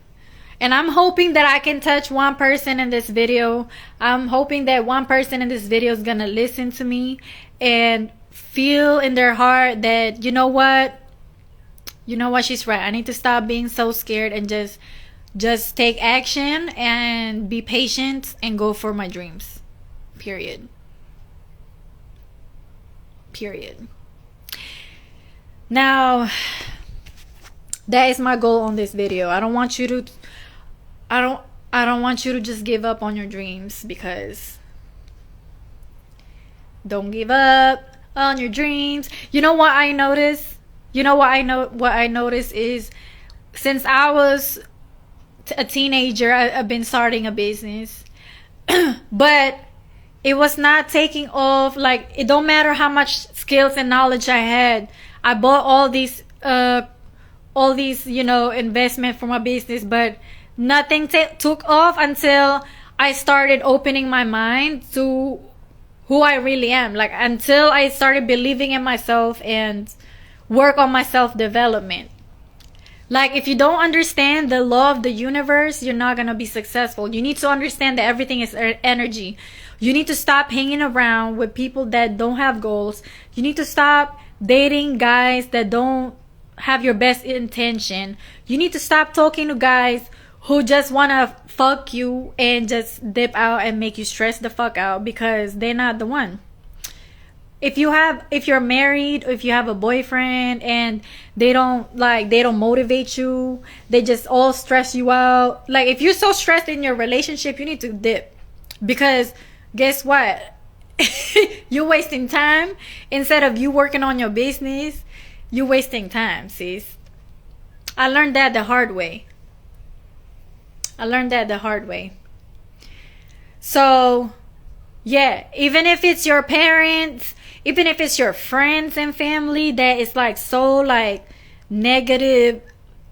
And I'm hoping that I can touch one person in this video. I'm hoping that one person in this video is gonna listen to me and feel in their heart that, you know what, she's right. I need to stop being so scared and just take action and be patient and go for my dreams. Period. Now, that is my goal on this video. I don't want you to just give up on your dreams, because don't give up on your dreams. You know what I noticed? What I noticed is, since I was a teenager, I've been starting a business, but it was not taking off. Like, it don't matter how much skills and knowledge I had. I bought all these investment for my business, but nothing took off until I started opening my mind to who I really am. Like, until I started believing in myself and work on my self-development. Like, if you don't understand the law of the universe, you're not gonna be successful. You need to understand that everything is energy. You need to stop hanging around with people that don't have goals. You need to stop dating guys that don't have your best intention. You need to stop talking to guys who just want to fuck you and just dip out and make you stress the fuck out, because they're not the one. If you're married, or if you have a boyfriend and they don't motivate you, they just all stress you out. Like, if you're so stressed in your relationship, you need to dip, because guess what? You're wasting time. Instead of you working on your business, you're wasting time, sis. I learned that the hard way. So yeah, even if it's your parents, even if it's your friends and family that is like so like negative,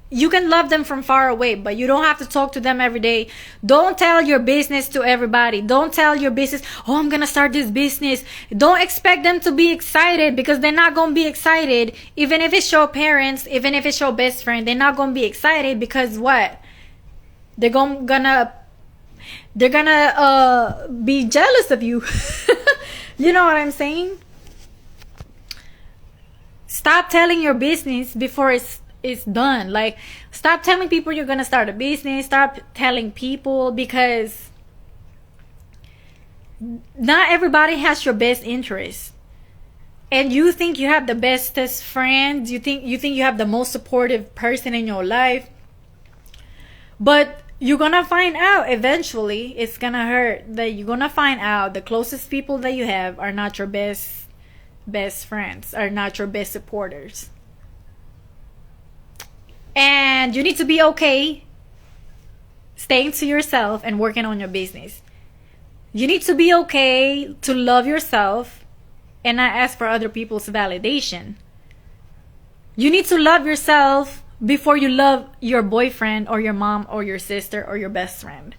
you can love them from far away, but you don't have to talk to them every day. Don't tell your business to everybody. Don't tell your business, oh, I'm gonna start this business. Don't expect them to be excited, because they're not gonna be excited. Even if it's your parents, even if it's your best friend, they're not gonna be excited, because what? They're gonna be jealous of you. You know what I'm saying? Stop telling your business before it's done. Like, stop telling people you're gonna start a business. Stop telling people, because not everybody has your best interest. And you think you have the bestest friends, you think you have the most supportive person in your life, but you're gonna find out eventually. It's gonna hurt that you're gonna find out the closest people that you have are not your best friends, are not your best supporters. And you need to be okay staying to yourself and working on your business. You need to be okay to love yourself and not ask for other people's validation. You need to love yourself before you love your boyfriend or your mom or your sister or your best friend.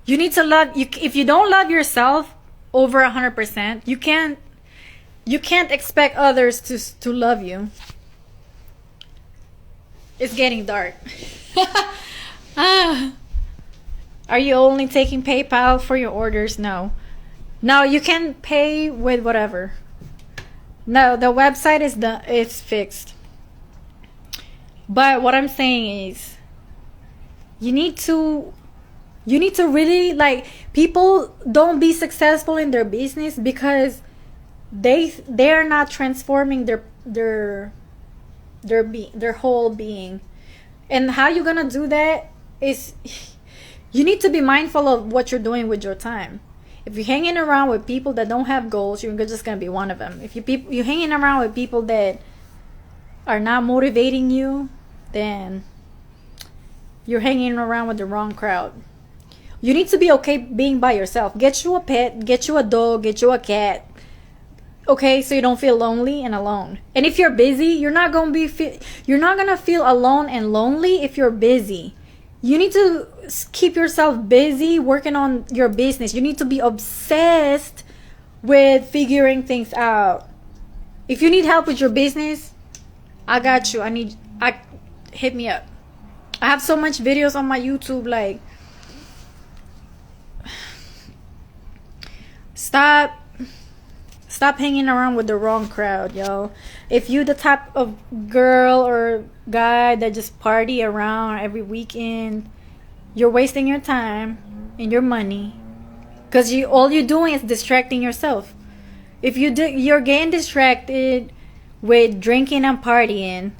You need to love you. If you don't love yourself over 100%, you can't expect others to love you. It's getting dark. Ah. Are you only taking PayPal for your orders? No. No, you can pay with whatever. No, the website is fixed. But what I'm saying is, you need to really, like, people don't be successful in their business because they're not transforming their whole being. And how you gonna do that is, you need to be mindful of what you're doing with your time. If you're hanging around with people that don't have goals, you're just gonna be one of them. If you're hanging around with people that are not motivating you, then you're hanging around with the wrong crowd. You need to be okay being by yourself. Get you a pet, get you a dog, get you a cat. Okay, so you don't feel lonely and alone. And if you're busy, you're not gonna feel alone and lonely if you're busy. You need to keep yourself busy working on your business. You need to be obsessed with figuring things out. If you need help with your business, I got you. Hit me up. I have so much videos on my YouTube. Like, stop hanging around with the wrong crowd, yo. If you the type of girl or guy that just party around every weekend, you're wasting your time and your money, because all you're doing is distracting yourself. If you're getting distracted with drinking and partying,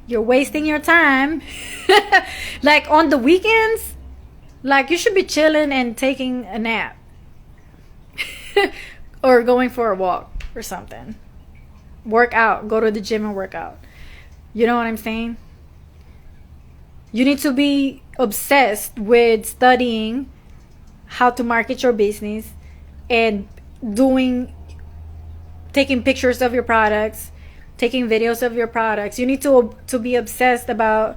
you're wasting your time. Like, on the weekends, like, you should be chilling and taking a nap. Or going for a walk or something. Work out. Go to the gym and work out. You know what I'm saying? You need to be obsessed with studying how to market your business and taking pictures of your products, taking videos of your products. You need to be obsessed about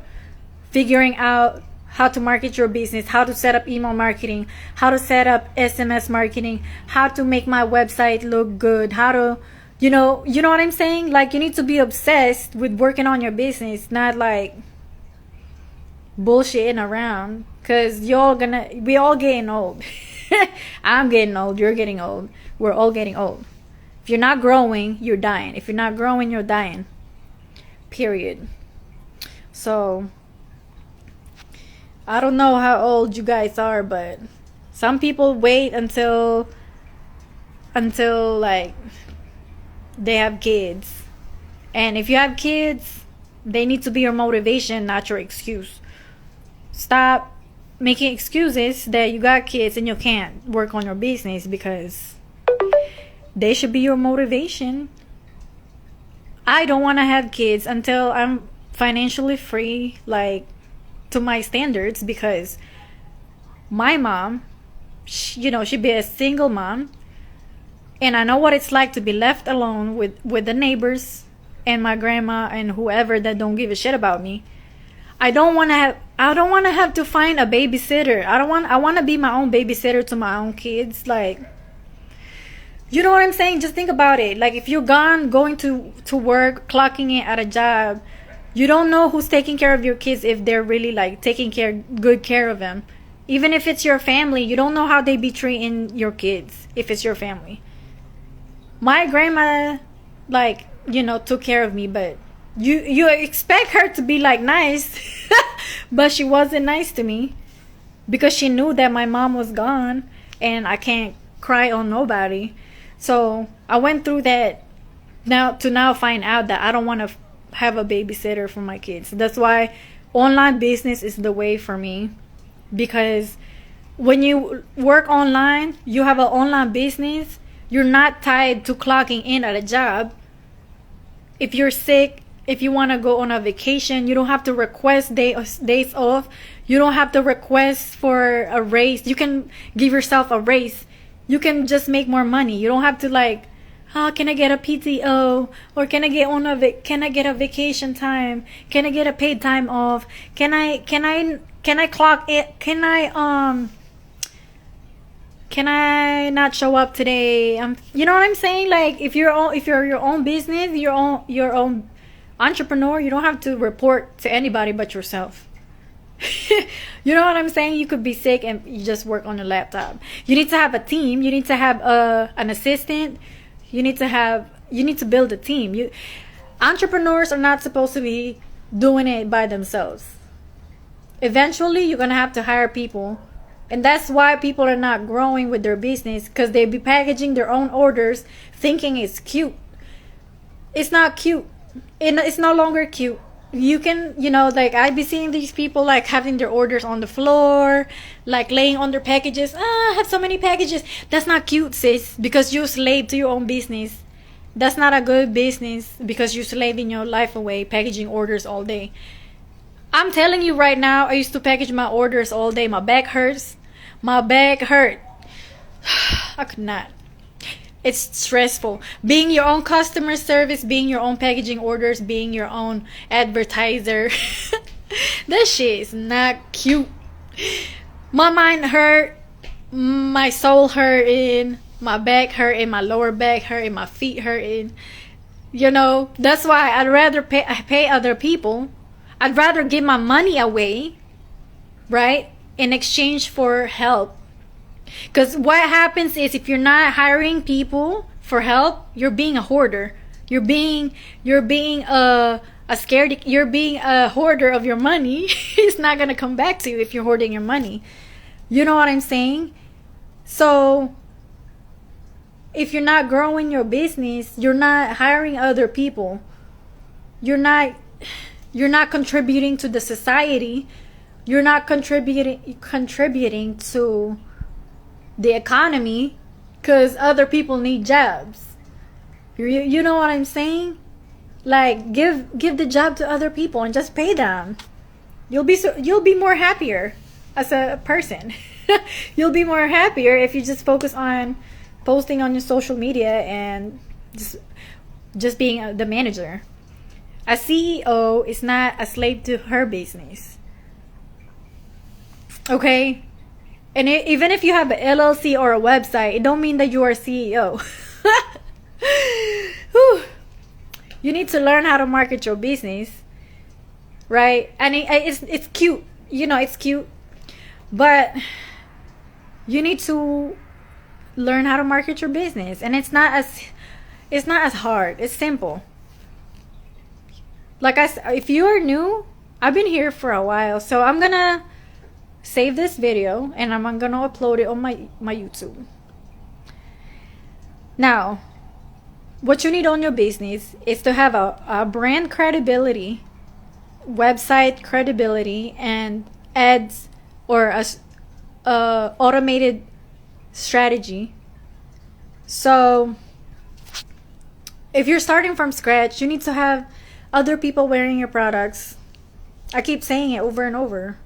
figuring out how to market your business, how to set up email marketing, how to set up SMS marketing, how to make my website look good, how to, you know what I'm saying? Like, you need to be obsessed with working on your business, not like bullshitting around, because we all getting old. I'm getting old, you're getting old, we're all getting old. If you're not growing, you're dying. If you're not growing, you're dying. Period. So, I don't know how old you guys are, but some people wait until like they have kids. And if you have kids, they need to be your motivation, not your excuse. Stop making excuses that you got kids and you can't work on your business, because they should be your motivation. I don't want to have kids until I'm financially free, like, to my standards, because my mom, she'd be a single mom, and I know what it's like to be left alone with the neighbors and my grandma and whoever that don't give a shit about me. I don't want to have to find a babysitter. I want to be my own babysitter to my own kids. Like, you know what I'm saying? Just think about it. Like, if you're going to work, clocking in at a job, you don't know who's taking care of your kids, if they're really, like, taking good care of them. Even if it's your family, you don't know how they be treating your kids if it's your family. My grandma, like, took care of me, but you expect her to be, like, nice. But she wasn't nice to me, because she knew that my mom was gone and I can't cry on nobody. So I went through that now find out that I don't want to have a babysitter for my kids. That's why online business is the way for me, because when you work online, you have an online business, you're not tied to clocking in at a job. If you're sick, if you want to go on a vacation, you don't have to request days off. You don't have to request for a raise. You can give yourself a raise. You can just make more money. You don't have to, like, oh, can I get a PTO, or can I get can I get a vacation time? Can I get a paid time off? Can I clock it? Can I not show up today? You know what I'm saying? Like, if you're your own business, your own entrepreneur, you don't have to report to anybody but yourself. You know what I'm saying? You could be sick and you just work on your laptop. You need to have a team. You need to have an assistant. You need to build a team. Entrepreneurs are not supposed to be doing it by themselves. Eventually, you're gonna have to hire people, and that's why people are not growing with their business, because they be packaging their own orders, thinking it's cute. It's not cute. It's no longer cute. You can, like, I be seeing these people like having their orders on the floor, like laying on their packages. I have so many packages. That's not cute, sis, because you're slave to your own business. That's not a good business, because you're slaving your life away packaging orders all day. I'm telling you right now, I used to package my orders all day. My back hurts. My back hurt. I could not. It's stressful. Being your own customer service, being your own packaging orders, being your own advertiser. That shit is not cute. My mind hurt. My soul hurting. My back hurting. My lower back hurting. My feet hurting. That's why I'd rather pay other people. I'd rather give my money away, right, in exchange for help. Because what happens is, if you're not hiring people for help, you're being a hoarder. You're being a hoarder of your money. It's not gonna come back to you if you're hoarding your money. You know what I'm saying? So if you're not growing your business, you're not hiring other people. You're not contributing to the society. You're not contributing to the economy, because other people need jobs. You know what I'm saying? Like, give the job to other people and just pay them. You'll be more happier as a person. You'll be more happier if you just focus on posting on your social media and just being the manager. A CEO is not a slave to her business. Okay? And even if you have an LLC or a website, it don't mean that you are a CEO. You need to learn how to market your business, right? And it's cute. It's cute. But you need to learn how to market your business. And it's not as hard. It's simple. Like I said, if you are new, I've been here for a while, so I'm gonna save this video and I'm gonna upload it on my YouTube. Now, what you need on your business is to have a brand credibility, website credibility, and ads, or a automated strategy. So if you're starting from scratch, you need to have other people wearing your products. I keep saying it over and over.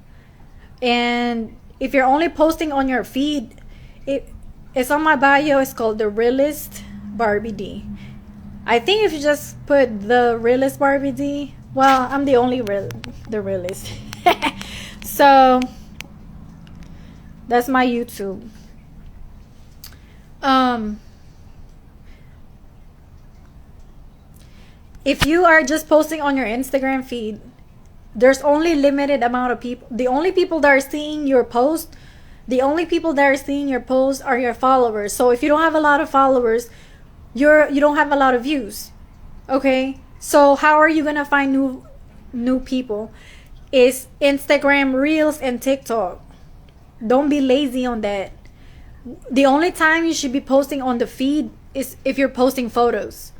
And if you're only posting on your feed, it's on my bio. It's called The Realist Barbie D. I think if you just put The Realist Barbie D, well, I'm the only the realist. So that's my YouTube. If you are just posting on your Instagram feed, there's only limited amount of people. The only people that are seeing your post, are your followers. So if you don't have a lot of followers, you don't have a lot of views. Okay? So how are you gonna find new people? It's Instagram Reels and TikTok. Don't be lazy on that. The only time you should be posting on the feed is if you're posting photos.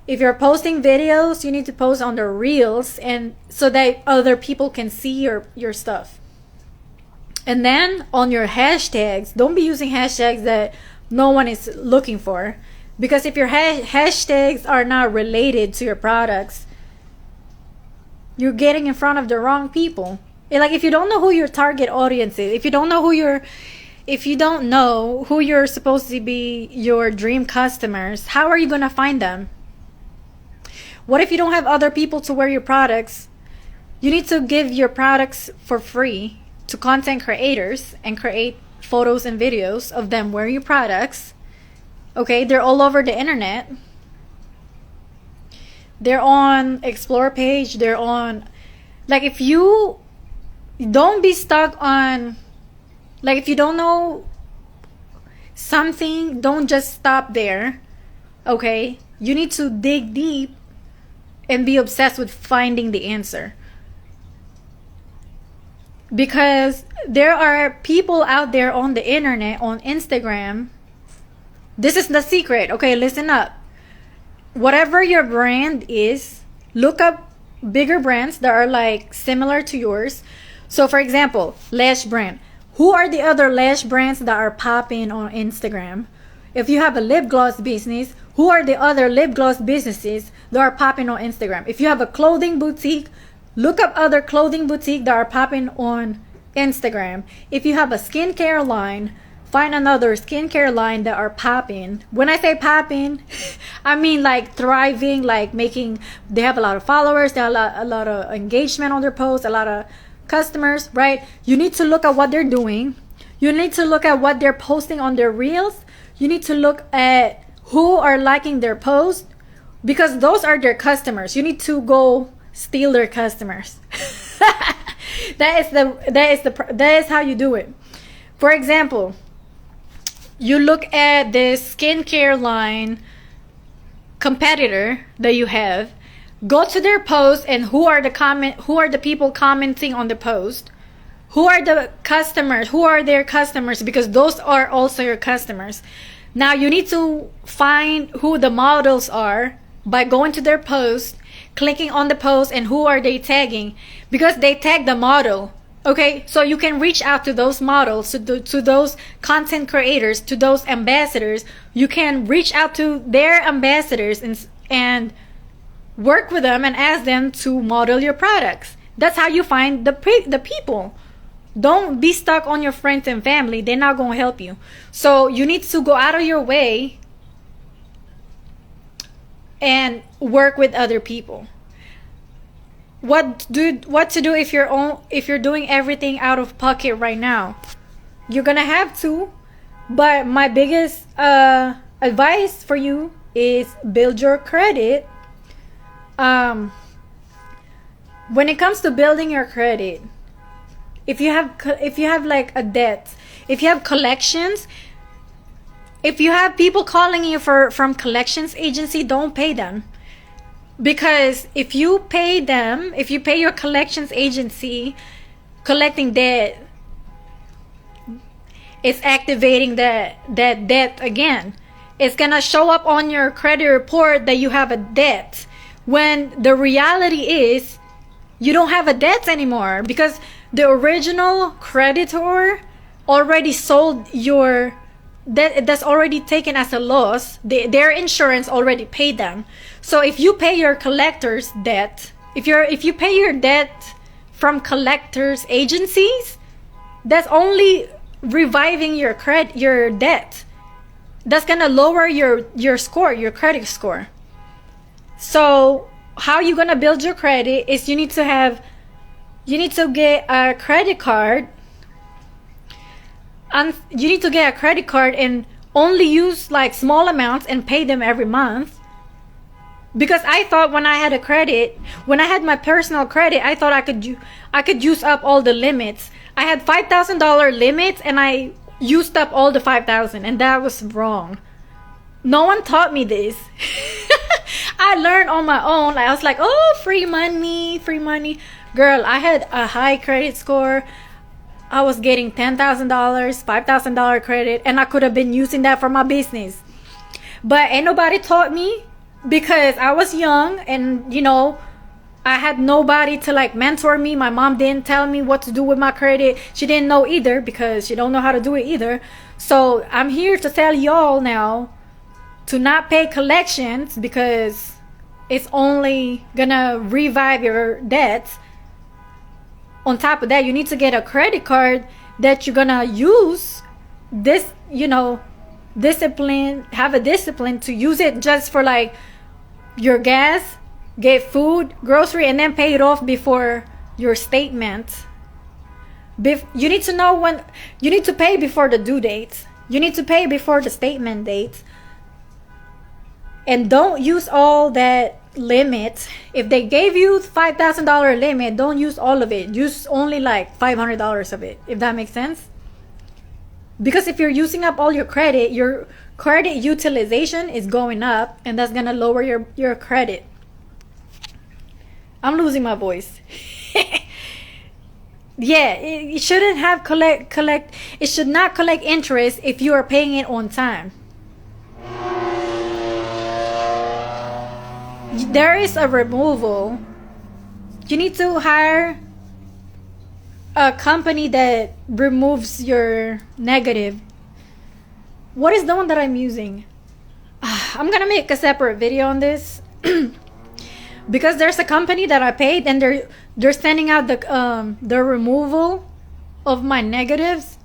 If you're posting videos, you need to post on the Reels, and so that other people can see your stuff. And then on your hashtags, don't be using hashtags that no one is looking for, because if your hashtags are not related to your products, you're getting in front of the wrong people. Like, if you don't know who your target audience is, if you don't know if you don't know who you're supposed to be your dream customers, how are you going to find them? What if you don't have other people to wear your products? You need to give your products for free to content creators and create photos and videos of them wearing your products. Okay, they're all over the internet. They're on Explore page. They're on, like, if you don't be stuck on, like, if you don't know something, don't just stop there. Okay, you need to dig deep and be obsessed with finding the answer. Because there are people out there on the internet, on Instagram. This is the secret. Okay, listen up. Whatever your brand is, look up bigger brands that are like similar to yours. So for example, lash brand. Who are the other lash brands that are popping on Instagram? If you have a lip gloss business, who are the other lip gloss businesses that are popping on Instagram? If you have a clothing boutique, look up other clothing boutiques that are popping on Instagram. If you have a skincare line, find another skincare line that are popping. When I say popping, I mean like thriving, like making, they have a lot of followers, they have a lot of engagement on their posts, a lot of customers, right? You need to look at what they're doing. You need to look at what they're posting on their reels. You need to look at who are liking their posts, because those are their customers. You need to go steal their customers. That is how you do it. For example, you look at this skincare line competitor that you have, go to their post, and who are the people commenting on the post? Who are the customers? Who are their customers? Because those are also your customers. Now you need to find who the models are by going to their post, clicking on the post, and who are they tagging, because they tag the model. Okay, so you can reach out to those models, to those content creators, to those ambassadors. You can reach out to their ambassadors and work with them and ask them to model your products. That's how you find the people. Don't be stuck on your friends and family. They're not going to help you. So you need to go out of your way and work with other people. What to do if you're doing everything out of pocket right now? You're gonna have to, but my biggest advice for you is build your credit. When it comes to building your credit, if you have like a debt, if you have collections, if you have people calling you from collections agency, don't pay them. Because if you pay your collections agency collecting debt, it's activating that debt again. It's gonna show up on your credit report that you have a debt, when the reality is you don't have a debt anymore, because the original creditor already sold your debt. That's already taken as a loss. Their insurance already paid them. So if you pay your collector's debt, if you pay your debt from collectors agencies, that's only reviving your debt. That's gonna lower your score, your credit score. So how you gonna build your credit is you need to get a credit card, and you need to get a credit card and only use like small amounts and pay them every month. Because I thought when I had my personal credit, I thought I could use up all the limits. I had $5,000 limits and I used up all the $5,000, and that was wrong. No one taught me this. I learned on my own. I was like, oh, free money. Girl, I had a high credit score. I was getting $10,000, $5,000 credit, and I could have been using that for my business. But ain't nobody taught me, because I was young and, I had nobody to like mentor me. My mom didn't tell me what to do with my credit. She didn't know either, because she don't know how to do it either. So I'm here to tell y'all now to not pay collections, because it's only gonna revive your debts. On top of that, you need to get a credit card that you're gonna use this, discipline, have a discipline to use it just for like your gas, get food, grocery, and then pay it off before your statement. You need to know when you need to pay before the due date. You need to pay before the statement date. And don't use all that limit. If they gave you $5,000 limit, don't use all of it. Use only like $500 of it, if that makes sense. Because if you're using up all your credit utilization is going up, and that's gonna lower your credit. I'm losing my voice. Yeah, it shouldn't have it should not collect interest if you are paying it on time. There is a removal. You need to hire a company that removes your negative. What is the one that I'm using? I'm gonna make a separate video on this. Because there's a company that I paid, and they're sending out the removal of my negatives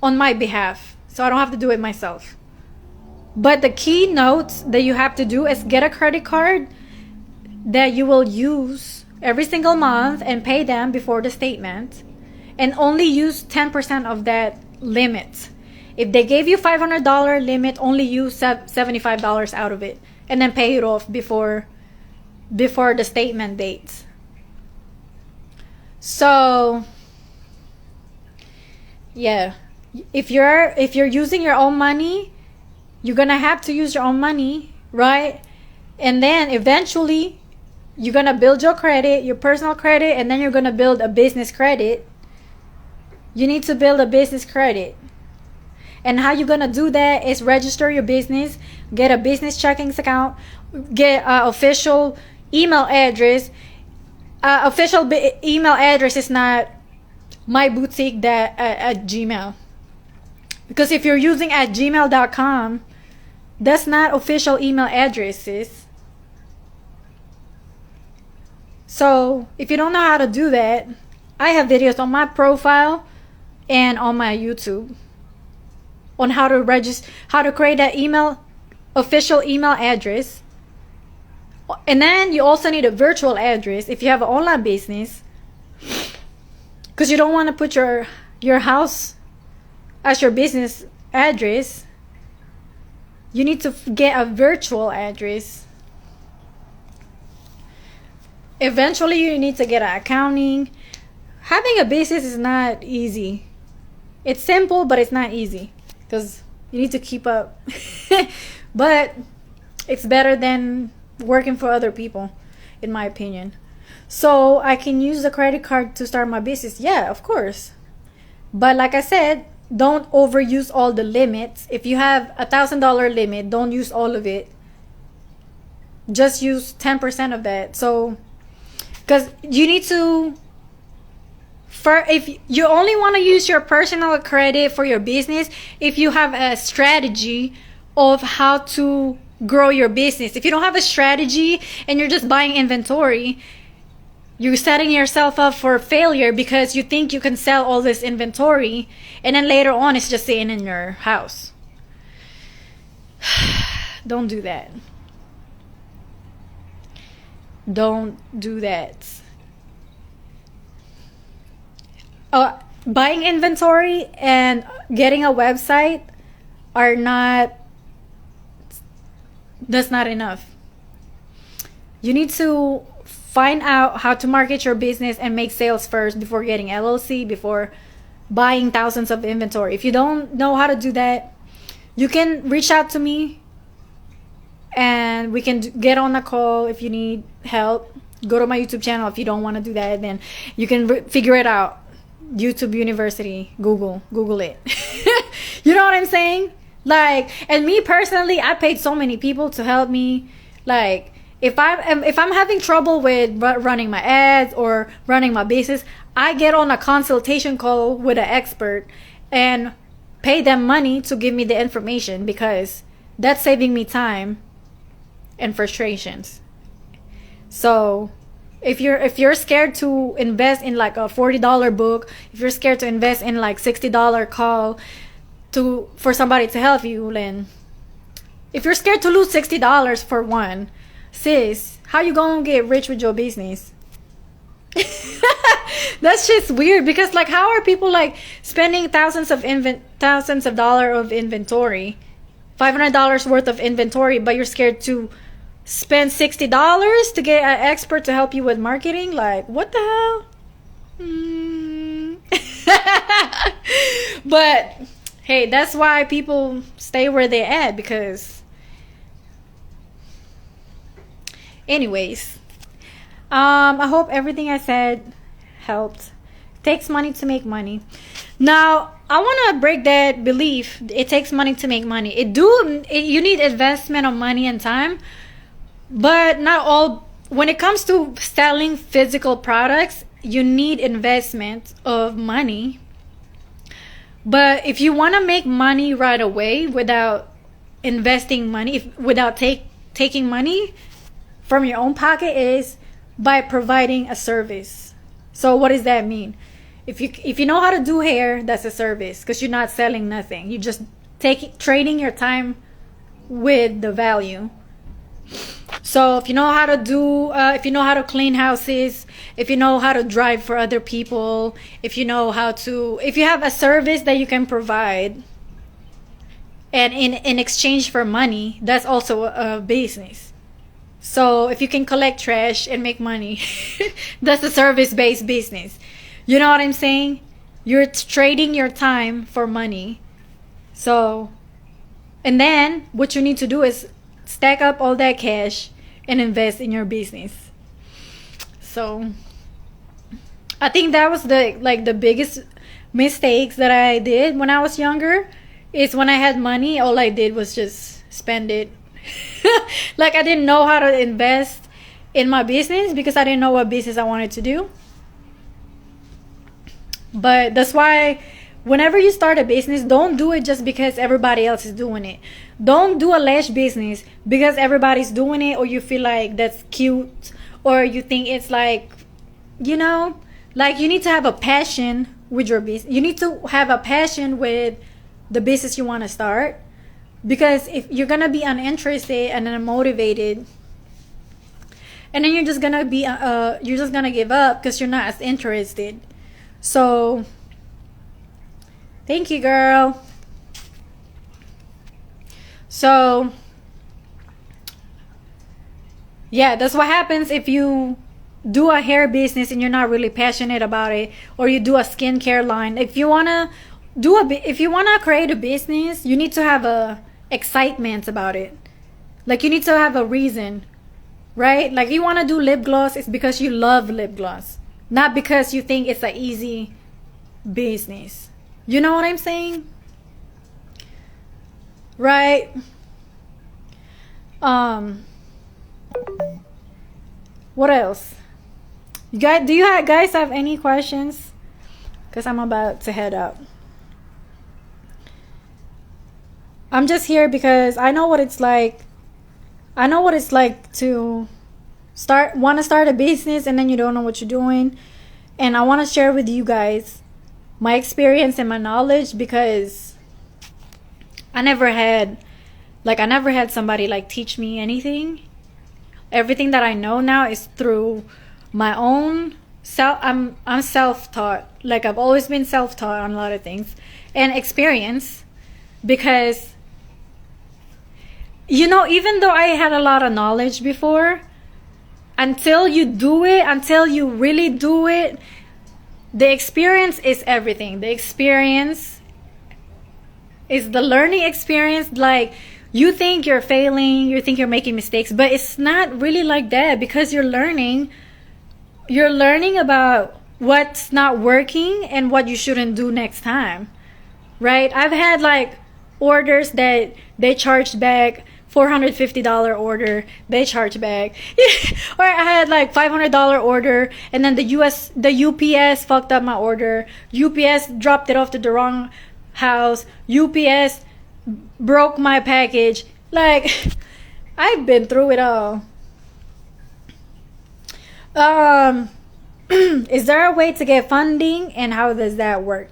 on my behalf, so I don't have to do it myself. But the key notes that you have to do is get a credit card that you will use every single month and pay them before the statement, and only use 10% of that limit. If they gave you $500 limit, only use $75 out of it, and then pay it off before the statement date. So yeah, if you're using your own money, you're gonna have to use your own money, right? And then eventually you're gonna build your credit, your personal credit, and then you're gonna build a business credit. You need to build a business credit. And how you're gonna do that is register your business, get a business checking account, get an official email address. Email address is not my boutique that at Gmail. Because if you're using at gmail.com, that's not official email addresses. So if you don't know how to do that, I have videos on my profile and on my YouTube on how to register, how to create that official email address. And then you also need a virtual address if you have an online business, because you don't want to put your house as your business address. You need to get a virtual address. Eventually you need to get an accounting. Having a business is not easy. It's simple, but it's not easy, because you need to keep up. But it's better than working for other people, in my opinion. So I can use the credit card to start my business. Yeah, of course. But like I said, don't overuse all the limits. If you have $1,000 limit, don't use all of it. Just use 10% of that. So, because you need to, if you only want to use your personal credit for your business, if you have a strategy of how to grow your business. If you don't have a strategy and you're just buying inventory, you're setting yourself up for failure, because you think you can sell all this inventory and then later on it's just sitting in your house. Don't do that. Don't do that. Buying inventory and getting a website that's not enough. You need to find out how to market your business and make sales first before getting LLC, before buying thousands of inventory. If you don't know how to do that, you can reach out to me and we can get on a call if you need help. Go to my YouTube channel. If you don't want to do that, then you can figure it out. YouTube University, Google it. You know what I'm saying? Like, and me personally, I paid so many people to help me. Like, if I'm having trouble with running my ads or running my business, I get on a consultation call with an expert and pay them money to give me the information, because that's saving me time and frustrations. So If you're scared to invest in like a $40 book, if you're scared to invest in like $60 call to for somebody to help you, then if you're scared to lose $60 for one, sis, how you gonna get rich with your business? That's just weird, because like, how are people like spending thousands of dollars of inventory, $500 worth of inventory, but you're scared to spend $60 to get an expert to help you with marketing? Like, what the hell? But hey, that's why people stay where they're at, because anyways, I hope everything I said helped. Takes money to make money. Now I want to break that belief. It takes money to make money. You need investment of money and time, but not all. When it comes to selling physical products, you need investment of money. But if you want to make money right away without investing money, without taking money from your own pocket, is by providing a service. So what does that mean? If you know how to do hair, that's a service, because you're not selling nothing. You just trading your time with the value. So if you know how to if you know how to clean houses, if you know how to drive for other people, if you have a service that you can provide, and in exchange for money, that's also a business. So if you can collect trash and make money, that's a service-based business. You know what I'm saying? You're trading your time for money. So, and then what you need to do is stack up all that cash and invest in your business. So I think that was the biggest mistakes that I did when I was younger, is when I had money, all I did was just spend it. Like, I didn't know how to invest in my business because I didn't know what business I wanted to do. But that's why whenever you start a business, don't do it just because everybody else is doing it. Don't do a lash business because everybody's doing it, or you feel like that's cute, or you think it's like, like, you need to have a passion with your business. You need to have a passion with the business you want to start. Because if you're gonna be uninterested and unmotivated, and then you're just gonna give up because you're not as interested. So thank you, girl. So yeah, that's what happens if you do a hair business and you're not really passionate about it, or you do a skincare line. If you wanna create a business, you need to have a excitement about it. Like, you need to have a reason, right? Like, you want to do lip gloss, it's because you love lip gloss, not because you think it's an easy business. You know what I'm saying? Right? What else? Do you guys have any questions? Because I'm about to head out. I'm just here because I know what it's like. I know what it's like to want to start a business and then you don't know what you're doing. And I want to share with you guys my experience and my knowledge, because I never had somebody like teach me anything. Everything that I know now is through my own self. I'm self-taught. Like, I've always been self-taught on a lot of things, and experience, because even though I had a lot of knowledge before, until you really do it, the experience is everything. The experience is the learning experience. Like, you think you're failing, you think you're making mistakes, but it's not really like that, because you're learning about what's not working and what you shouldn't do next time, right? I've had like orders that they charged back, $450 order, they charge back. Or I had like $500 order, and then the UPS fucked up my order. UPS dropped it off to the wrong house. UPS broke my package. Like, I've been through it all. Um, is there a way to get funding, and how does that work?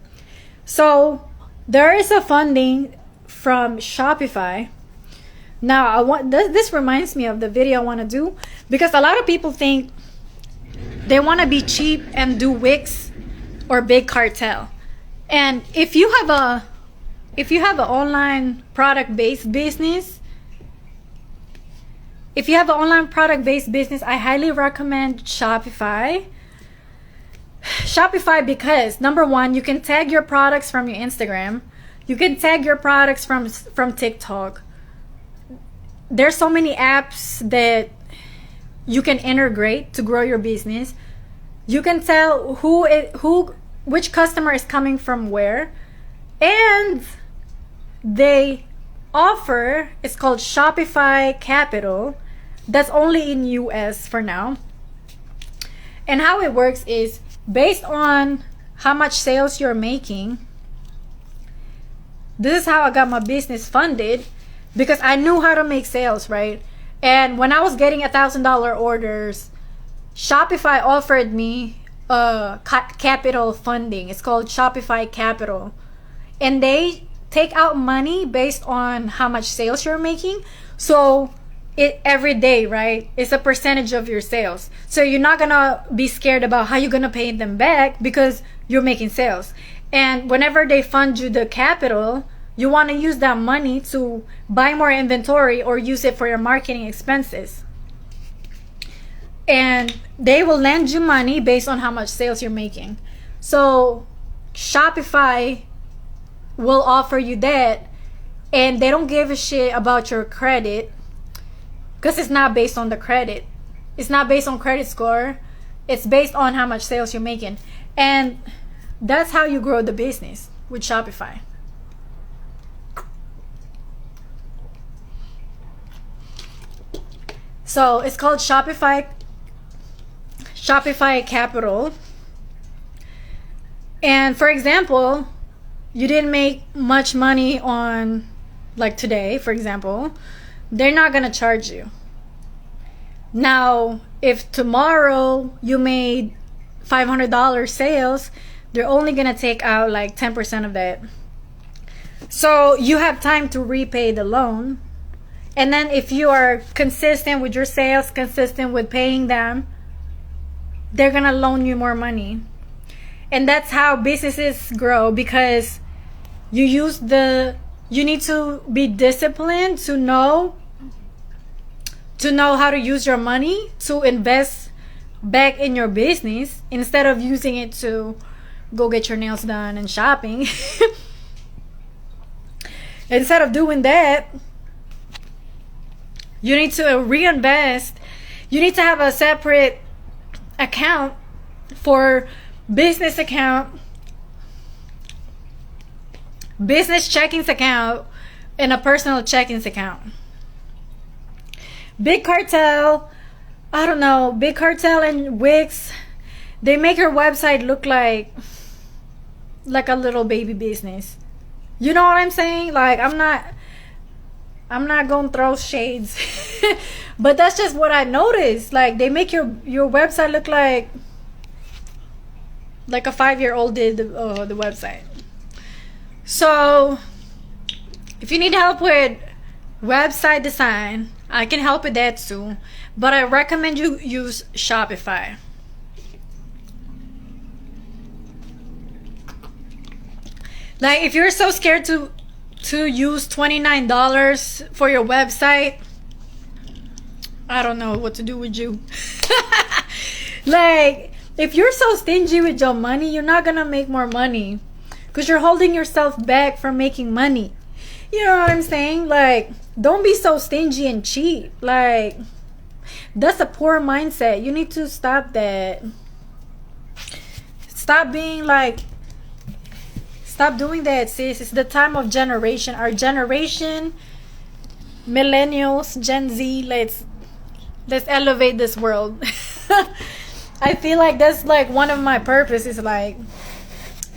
So there is a funding from Shopify. Now I want this reminds me of the video I want to do, because a lot of people think they want to be cheap and do Wix or big cartel. And if you have an online product based business, I highly recommend Shopify. Because number one, you can tag your products from your Instagram. You can tag your products from TikTok. There's so many apps that you can integrate to grow your business. You can tell which customer is coming from where, and they offer, it's called Shopify Capital. That's only in US for now. And how it works is based on how much sales you're making. This is how I got my business funded, because I knew how to make sales, right? And when I was getting $1,000 orders, Shopify offered me capital funding. It's called Shopify Capital. And they take out money based on how much sales you're making. So every day, right, it's a percentage of your sales. So you're not gonna be scared about how you're gonna pay them back, because you're making sales. And whenever they fund you the capital, you want to use that money to buy more inventory or use it for your marketing expenses. And they will lend you money based on how much sales you're making. So Shopify will offer you that, and they don't give a shit about your credit, because it's not based on the credit. It's not based on credit score. It's based on how much sales you're making. And that's how you grow the business, with Shopify. So it's called Shopify Capital. And for example, you didn't make much money on, like today, for example, they're not going to charge you. Now, if tomorrow you made $500 sales, they're only going to take out like 10% of that. So you have time to repay the loan. And then if you are consistent with your sales, consistent with paying them, they're going to loan you more money. And that's how businesses grow, because you need to be disciplined to know how to use your money to invest back in your business, instead of using it to go get your nails done and shopping. Instead of doing that, you need to reinvest. You need to have a separate account for business account, business checkings account, and a personal checkings account. Big Cartel and Wix, they make your website look like a little baby business. You know what I'm saying? Like, I'm not gonna throw shades, but that's just what I noticed. Like, they make your website look like a 5-year-old did the website. So if you need help with website design, I can help with that too, but I recommend you use Shopify. Like, if you're so scared to use $29 for your website, I don't know what to do with you. Like, if you're so stingy with your money, you're not gonna make more money, because you're holding yourself back from making money. You know what I'm saying? Like, don't be so stingy and cheap. Like, that's a poor mindset. You need to stop that. Stop doing that, sis. It's the time of generation. Our generation, millennials, Gen Z, let's elevate this world. I feel like that's like one of my purposes. Like,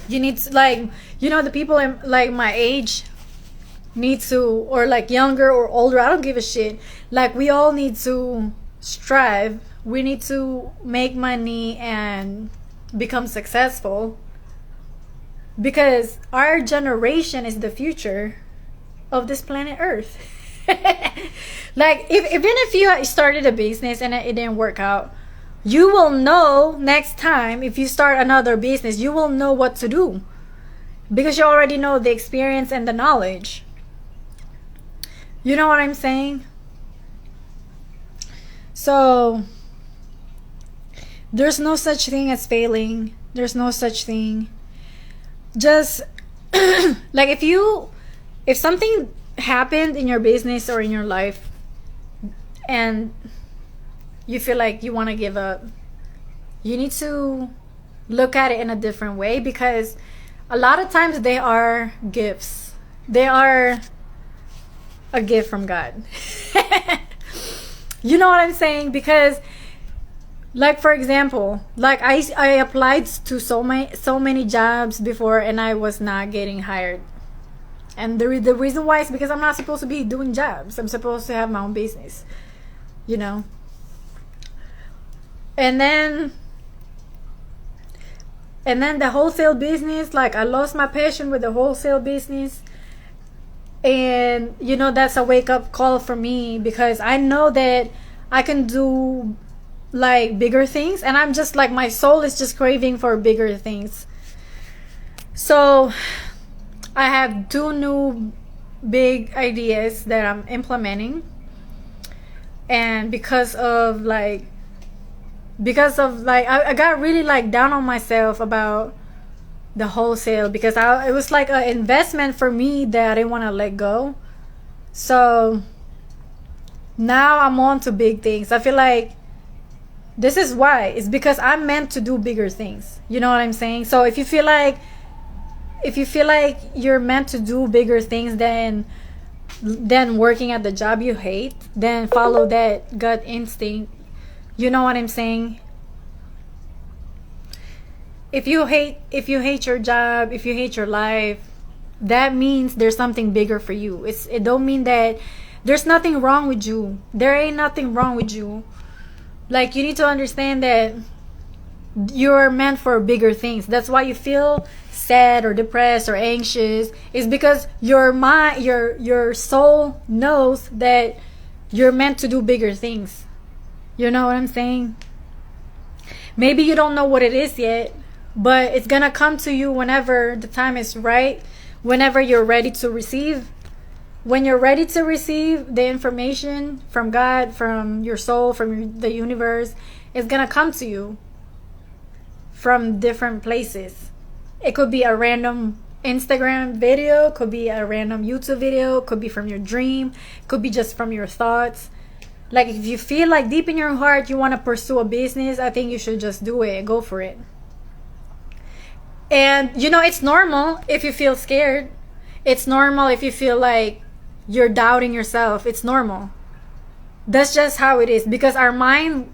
you need to, like, you know, the people in like my age need to, or like younger or older, I don't give a shit. Like, we all need to strive, we need to make money and become successful, because our generation is the future of this planet Earth. Like, even if you started a business and it didn't work out, you will know next time if you start another business, you will know what to do, because you already know the experience and the knowledge. You know what I'm saying? So there's no such thing as failing. There's no such thing. Just like, if something happened in your business or in your life and you feel like you want to give up, you need to look at it in a different way, because a lot of times they are gifts. They are a gift from God. You know what I'm saying? Because, like, for example, like I applied to so many jobs before and I was not getting hired. And the reason why is because I'm not supposed to be doing jobs. I'm supposed to have my own business, you know. And then the wholesale business, like, I lost my passion with the wholesale business. And, you know, that's a wake-up call for me, because I know that I can do, like, bigger things. And I'm just, like, my soul is just craving for bigger things. So I have 2 new big ideas that I'm implementing. And because of like I got really, like, down on myself about the wholesale, because it was like an investment for me that I didn't want to let go. So now I'm on to big things. I feel like this is why. It's because I'm meant to do bigger things. You know what I'm saying? So if you feel like you're meant to do bigger things than working at the job you hate, then follow that gut instinct. You know what I'm saying? If you hate your job, if you hate your life, that means there's something bigger for you. It don't mean that there's nothing wrong with you. There ain't nothing wrong with you. Like, you need to understand that you're meant for bigger things. That's why you feel sad or depressed or anxious. Is because your mind, your soul knows that you're meant to do bigger things. You know what I'm saying? Maybe you don't know what it is yet, but it's gonna come to you whenever the time is right, whenever you're ready to receive. When you're ready to receive the information from God, from your soul, from the universe, it's gonna come to you from different places. It could be a random Instagram video, could be a random YouTube video, could be from your dream, could be just from your thoughts. Like, if you feel like deep in your heart you want to pursue a business, I think you should just do it. Go for it. And, you know, it's normal if you feel scared. It's normal if you feel like you're doubting yourself. It's normal. That's just how it is. Because our mind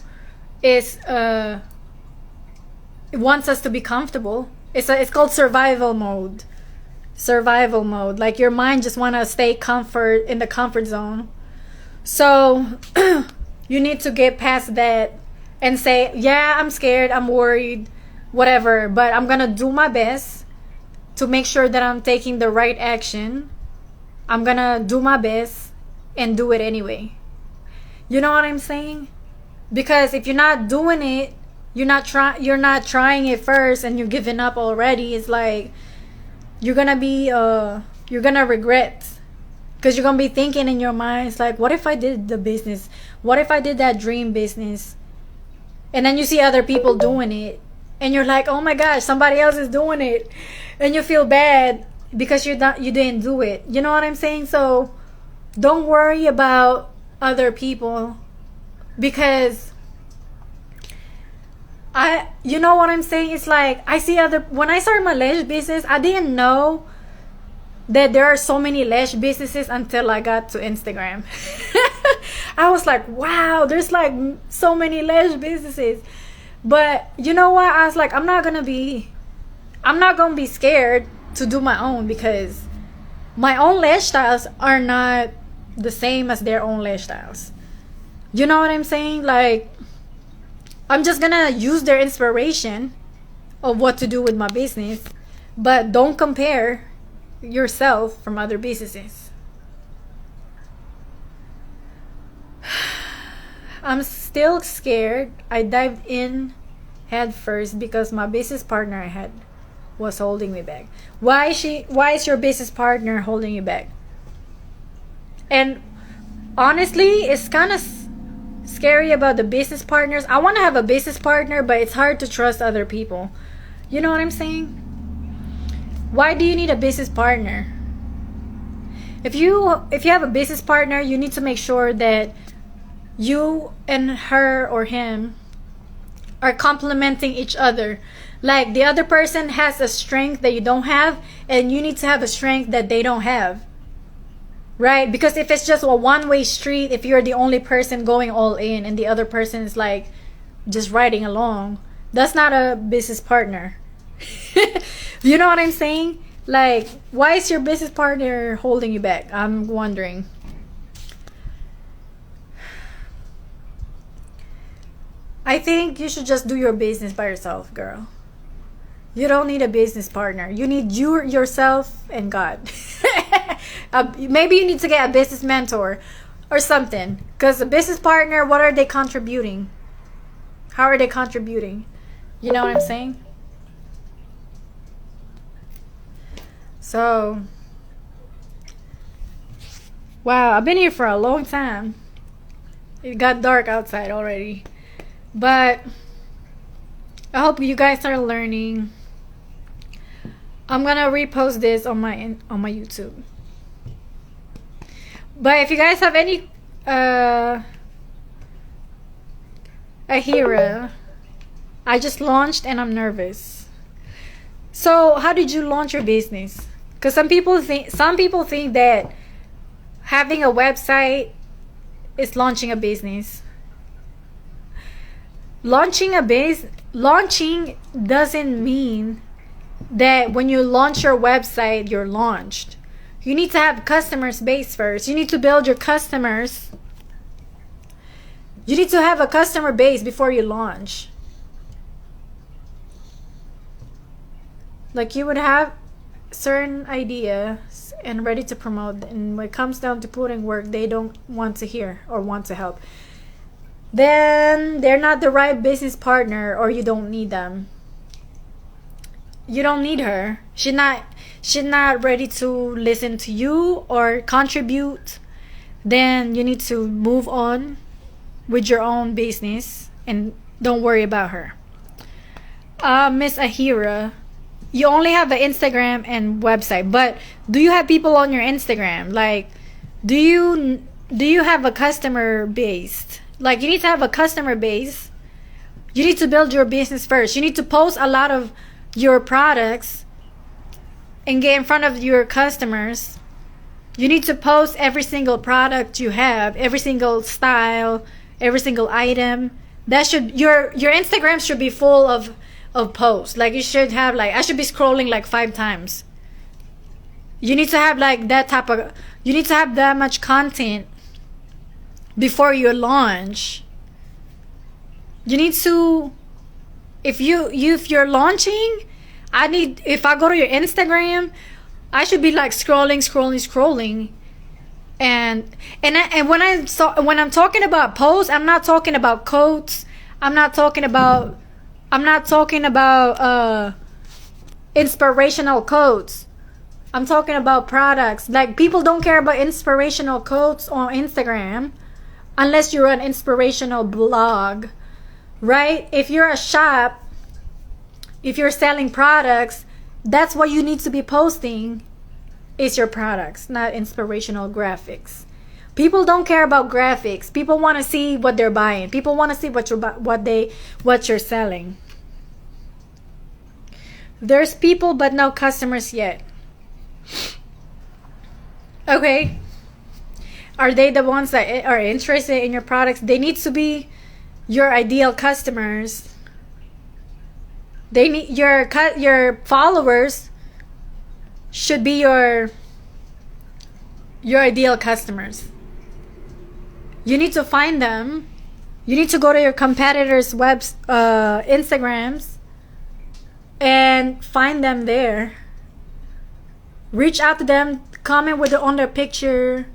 is it wants us to be comfortable. It's called survival mode. Survival mode. Like, your mind just want to stay in the comfort zone. So you need to get past that and say, yeah, I'm scared, I'm worried, whatever, but I'm gonna do my best to make sure that I'm taking the right action. I'm gonna do my best and do it anyway. You know what I'm saying? Because if you're not doing it, you're not trying it first and you're giving up already, it's like you're gonna regret. Because you're going to be thinking in your mind, it's like, what if I did the business? What if I did that dream business? And then you see other people doing it. And you're like, oh my gosh, somebody else is doing it. And you feel bad because you didn't do it. You know what I'm saying? So don't worry about other people. Because you know what I'm saying? It's like, when I started my lash business, I didn't know that there are so many lash businesses until I got to Instagram. I was like, wow, there's like so many lash businesses. But you know what? I was like, I'm not gonna be scared to do my own, because my own lash styles are not the same as their own lash styles. You know what I'm saying? Like, I'm just gonna use their inspiration of what to do with my business, but don't compare yourself from other businesses. I'm still scared. I dived in head first because my business partner I had was holding me back. Why is your business partner holding you back? And honestly, it's kind of scary about the business partners. I want to have a business partner, but it's hard to trust other people. You know what I'm saying? Why do you need a business partner? If you have a business partner, you need to make sure that you and her or him are complementing each other. Like, the other person has a strength that you don't have, and you need to have a strength that they don't have. Right? Because if it's just a one-way street, if you're the only person going all in and the other person is like just riding along, that's not a business partner. You know what I'm saying? Like, why is your business partner holding you back? I'm wondering. I think you should just do your business by yourself, girl. You don't need a business partner. You need yourself and God. Maybe you need to get a business mentor or something. Because a business partner, what are they contributing? How are they contributing? You know what I'm saying? So, wow, I've been here for a long time. It got dark outside already. But I hope you guys are learning. I'm gonna repost this on my YouTube. But if you guys have any Youre, I just launched and I'm nervous. So how did you launch your business? Because some people think that having a website is launching a business. Launching doesn't mean that when you launch your website, you're launched. You need to have customers base first. You need to build your customers. You need to have a customer base before you launch. Like, you would have certain ideas and ready to promote, and when it comes down to putting work, they don't want to hear or want to help. Then they're not the right business partner, or you don't need them. You don't need her. She's not ready to listen to you or contribute. Then you need to move on with your own business and don't worry about her. Miss Youre, you only have an Instagram and website, but do you have people on your Instagram? Like, do you have a customer base? Like, you need to have a customer base. You need to build your business first. You need to post a lot of your products and get in front of your customers. You need to post every single product you have, every single style, every single item. That should your Instagram should be full of posts. Like, you should have, like, I should be scrolling like 5 times. You need to have like that type of, you need to have that much content before you launch. You need to, if you're launching, if I go to your Instagram, I should be like scrolling. And when I'm talking about posts, I'm not talking about quotes. I'm not talking about inspirational quotes. I'm talking about products. Like, people don't care about inspirational quotes on Instagram unless you're an inspirational blog, right? If you're a shop, if you're selling products, that's what you need to be posting, is your products, not inspirational graphics. People don't care about graphics. People want to see what they're buying. People want to see what you're selling. There's people but no customers yet. Okay. Are they the ones that are interested in your products? They need to be your ideal customers. They need your followers should be your ideal customers. You need to find them. You need to go to your competitors' Instagrams and find them there. Reach out to them, comment on their picture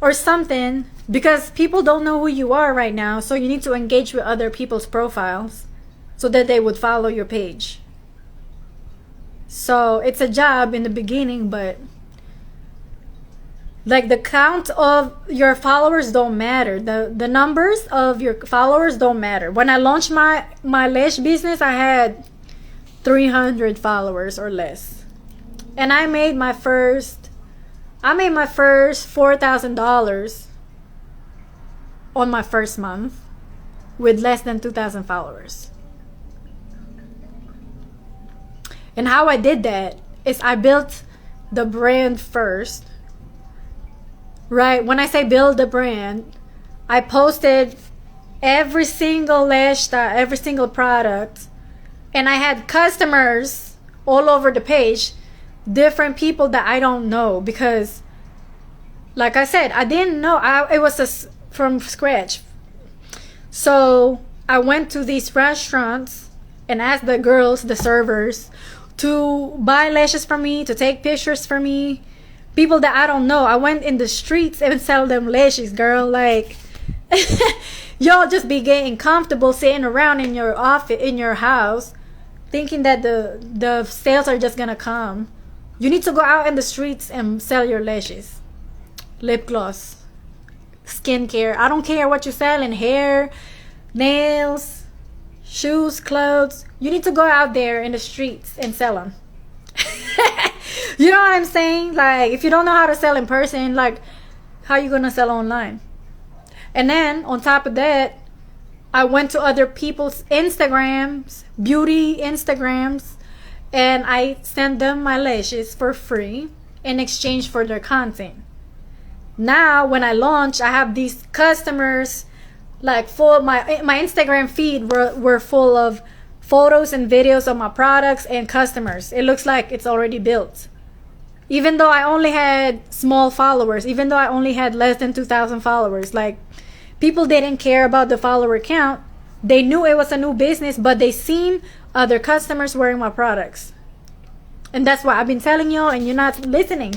or something, because people don't know who you are right now. So you need to engage with other people's profiles so that they would follow your page. So it's a job in the beginning, but like the count of your followers don't matter. The numbers of your followers don't matter. When I launched my lash business, I had 300 followers or less. And I made my first $4,000 on my first month with less than 2,000 followers. And how I did that is I built the brand first. Right? When I say build the brand, I posted every single lash style, every single product, and I had customers all over the page, different people that I don't know, because like I said, I didn't know. It was from scratch. So I went to these restaurants and asked the girls, the servers, to buy lashes from me, to take pictures for me. People that I don't know. I went in the streets and sell them lashes, girl. Like, y'all just be getting comfortable sitting around in your office, in your house, thinking that the sales are just gonna come. You need to go out in the streets and sell your lashes, lip gloss, skincare. I don't care what you're selling, hair, nails, shoes, clothes. You need to go out there in the streets and sell them. You know what I'm saying? Like, if you don't know how to sell in person, like, how you gonna sell online? And then on top of that, I went to other people's Instagrams, beauty Instagrams, and I sent them my lashes for free in exchange for their content. Now when I launched, I have these customers, like, full. My Instagram feed were full of photos and videos of my products and customers. It looks like it's already built. Even though I only had small followers, even though I only had less than 2,000 followers, like, people didn't care about the follower count. They knew it was a new business, but they seen other customers wearing my products. And that's why I've been telling y'all, and you're not listening.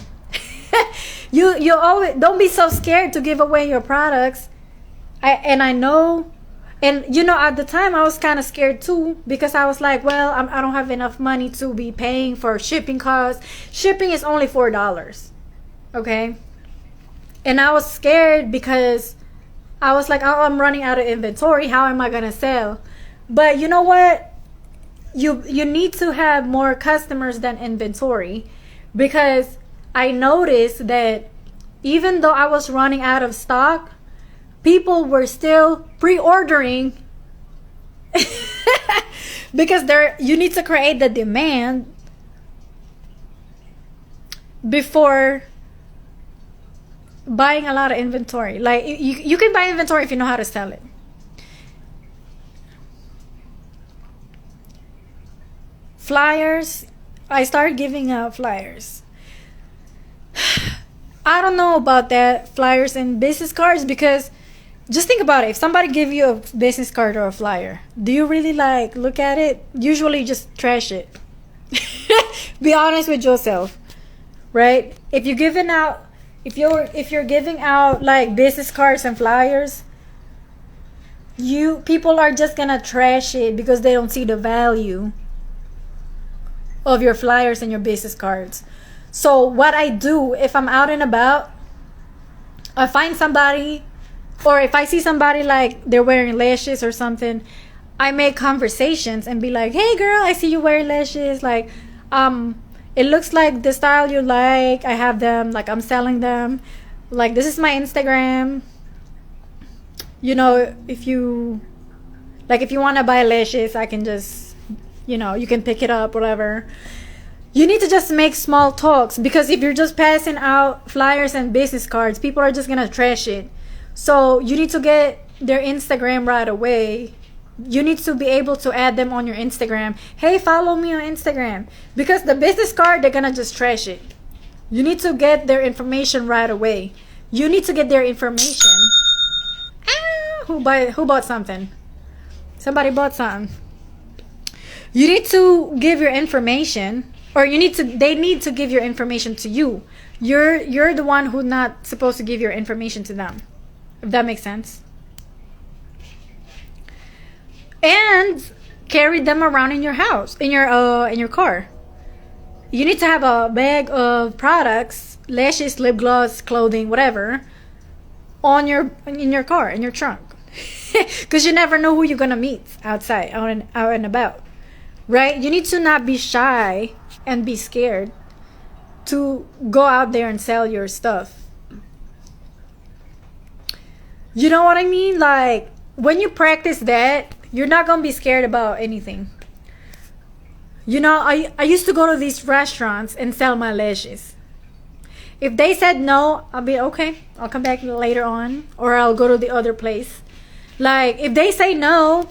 You always don't be so scared to give away your products. I know. And, you know, at the time, I was kind of scared, too, because I was like, well, I don't have enough money to be paying for shipping costs. Shipping is only $4, okay? And I was scared because I was like, oh, I'm running out of inventory. How am I going to sell? But you know what? You need to have more customers than inventory, because I noticed that even though I was running out of stock, people were still pre-ordering because you need to create the demand before buying a lot of inventory. Like, you can buy inventory if you know how to sell it. Flyers, I started giving out flyers. I don't know about that, flyers and business cards, because just think about it. If somebody give you a business card or a flyer, do you really like look at it? Usually just trash it. Be honest with yourself, right? If you're giving out like business cards and flyers, people are just gonna trash it because they don't see the value of your flyers and your business cards. So what I do, if I'm out and about, I find somebody, or if I see somebody like they're wearing lashes or something, I make conversations and be like, hey girl, I see you wearing lashes. Like, it looks like the style you like. I have them, like, I'm selling them. Like, this is my Instagram. You know, if you want to buy lashes, I can just, you know, you can pick it up, whatever. You need to just make small talks, because if you're just passing out flyers and business cards, people are just gonna trash it. So you need to get their Instagram right away. You need to be able to add them on your Instagram. Hey, follow me on Instagram. Because the business card, they're gonna just trash it. You need to get their information right away. You need to get their information. Who bought something? Somebody bought something. You need to give your information, or they need to give your information to you. You're the one who's not supposed to give your information to them. If that makes sense. And carry them around in your house, in your car. You need to have a bag of products, lashes, lip gloss, clothing, whatever, in your car, in your trunk. Because you never know who you're gonna meet outside, out and about, right? You need to not be shy and be scared to go out there and sell your stuff. You know what I mean? Like, when you practice that, you're not gonna be scared about anything. You know, I used to go to these restaurants and sell my lashes. If they said no, I'll be okay. I'll come back later on, or I'll go to the other place. Like, if they say no,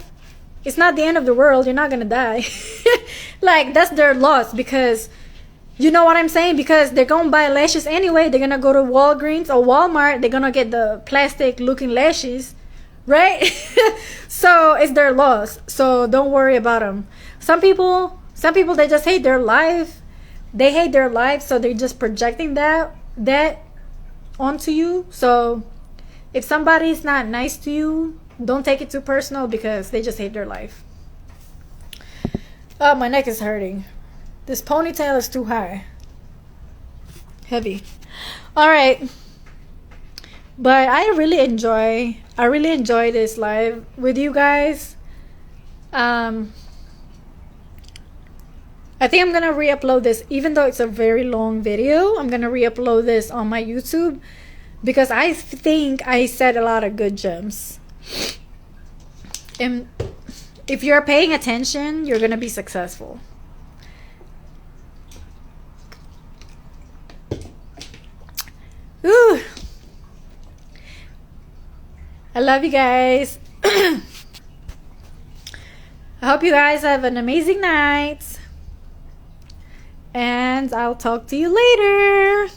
it's not the end of the world. You're not gonna die. Like, that's their loss, because you know what I'm saying? Because they're gonna buy lashes anyway. They're gonna go to Walgreens or Walmart. They're gonna get the plastic looking lashes, right? So it's their loss. So don't worry about them. Some people, they just hate their life. They hate their life, so they're just projecting that onto you. So if somebody's not nice to you, don't take it too personal, because they just hate their life. Oh, my neck is hurting. This ponytail is too high. Heavy. All right. But I really enjoy this live with you guys. I think I'm gonna re-upload this, even though it's a very long video. I'm gonna re-upload this on my YouTube, because I think I said a lot of good gems. And if you're paying attention, you're gonna be successful. Ooh. I love you guys. I hope you guys have an amazing night. And I'll talk to you later.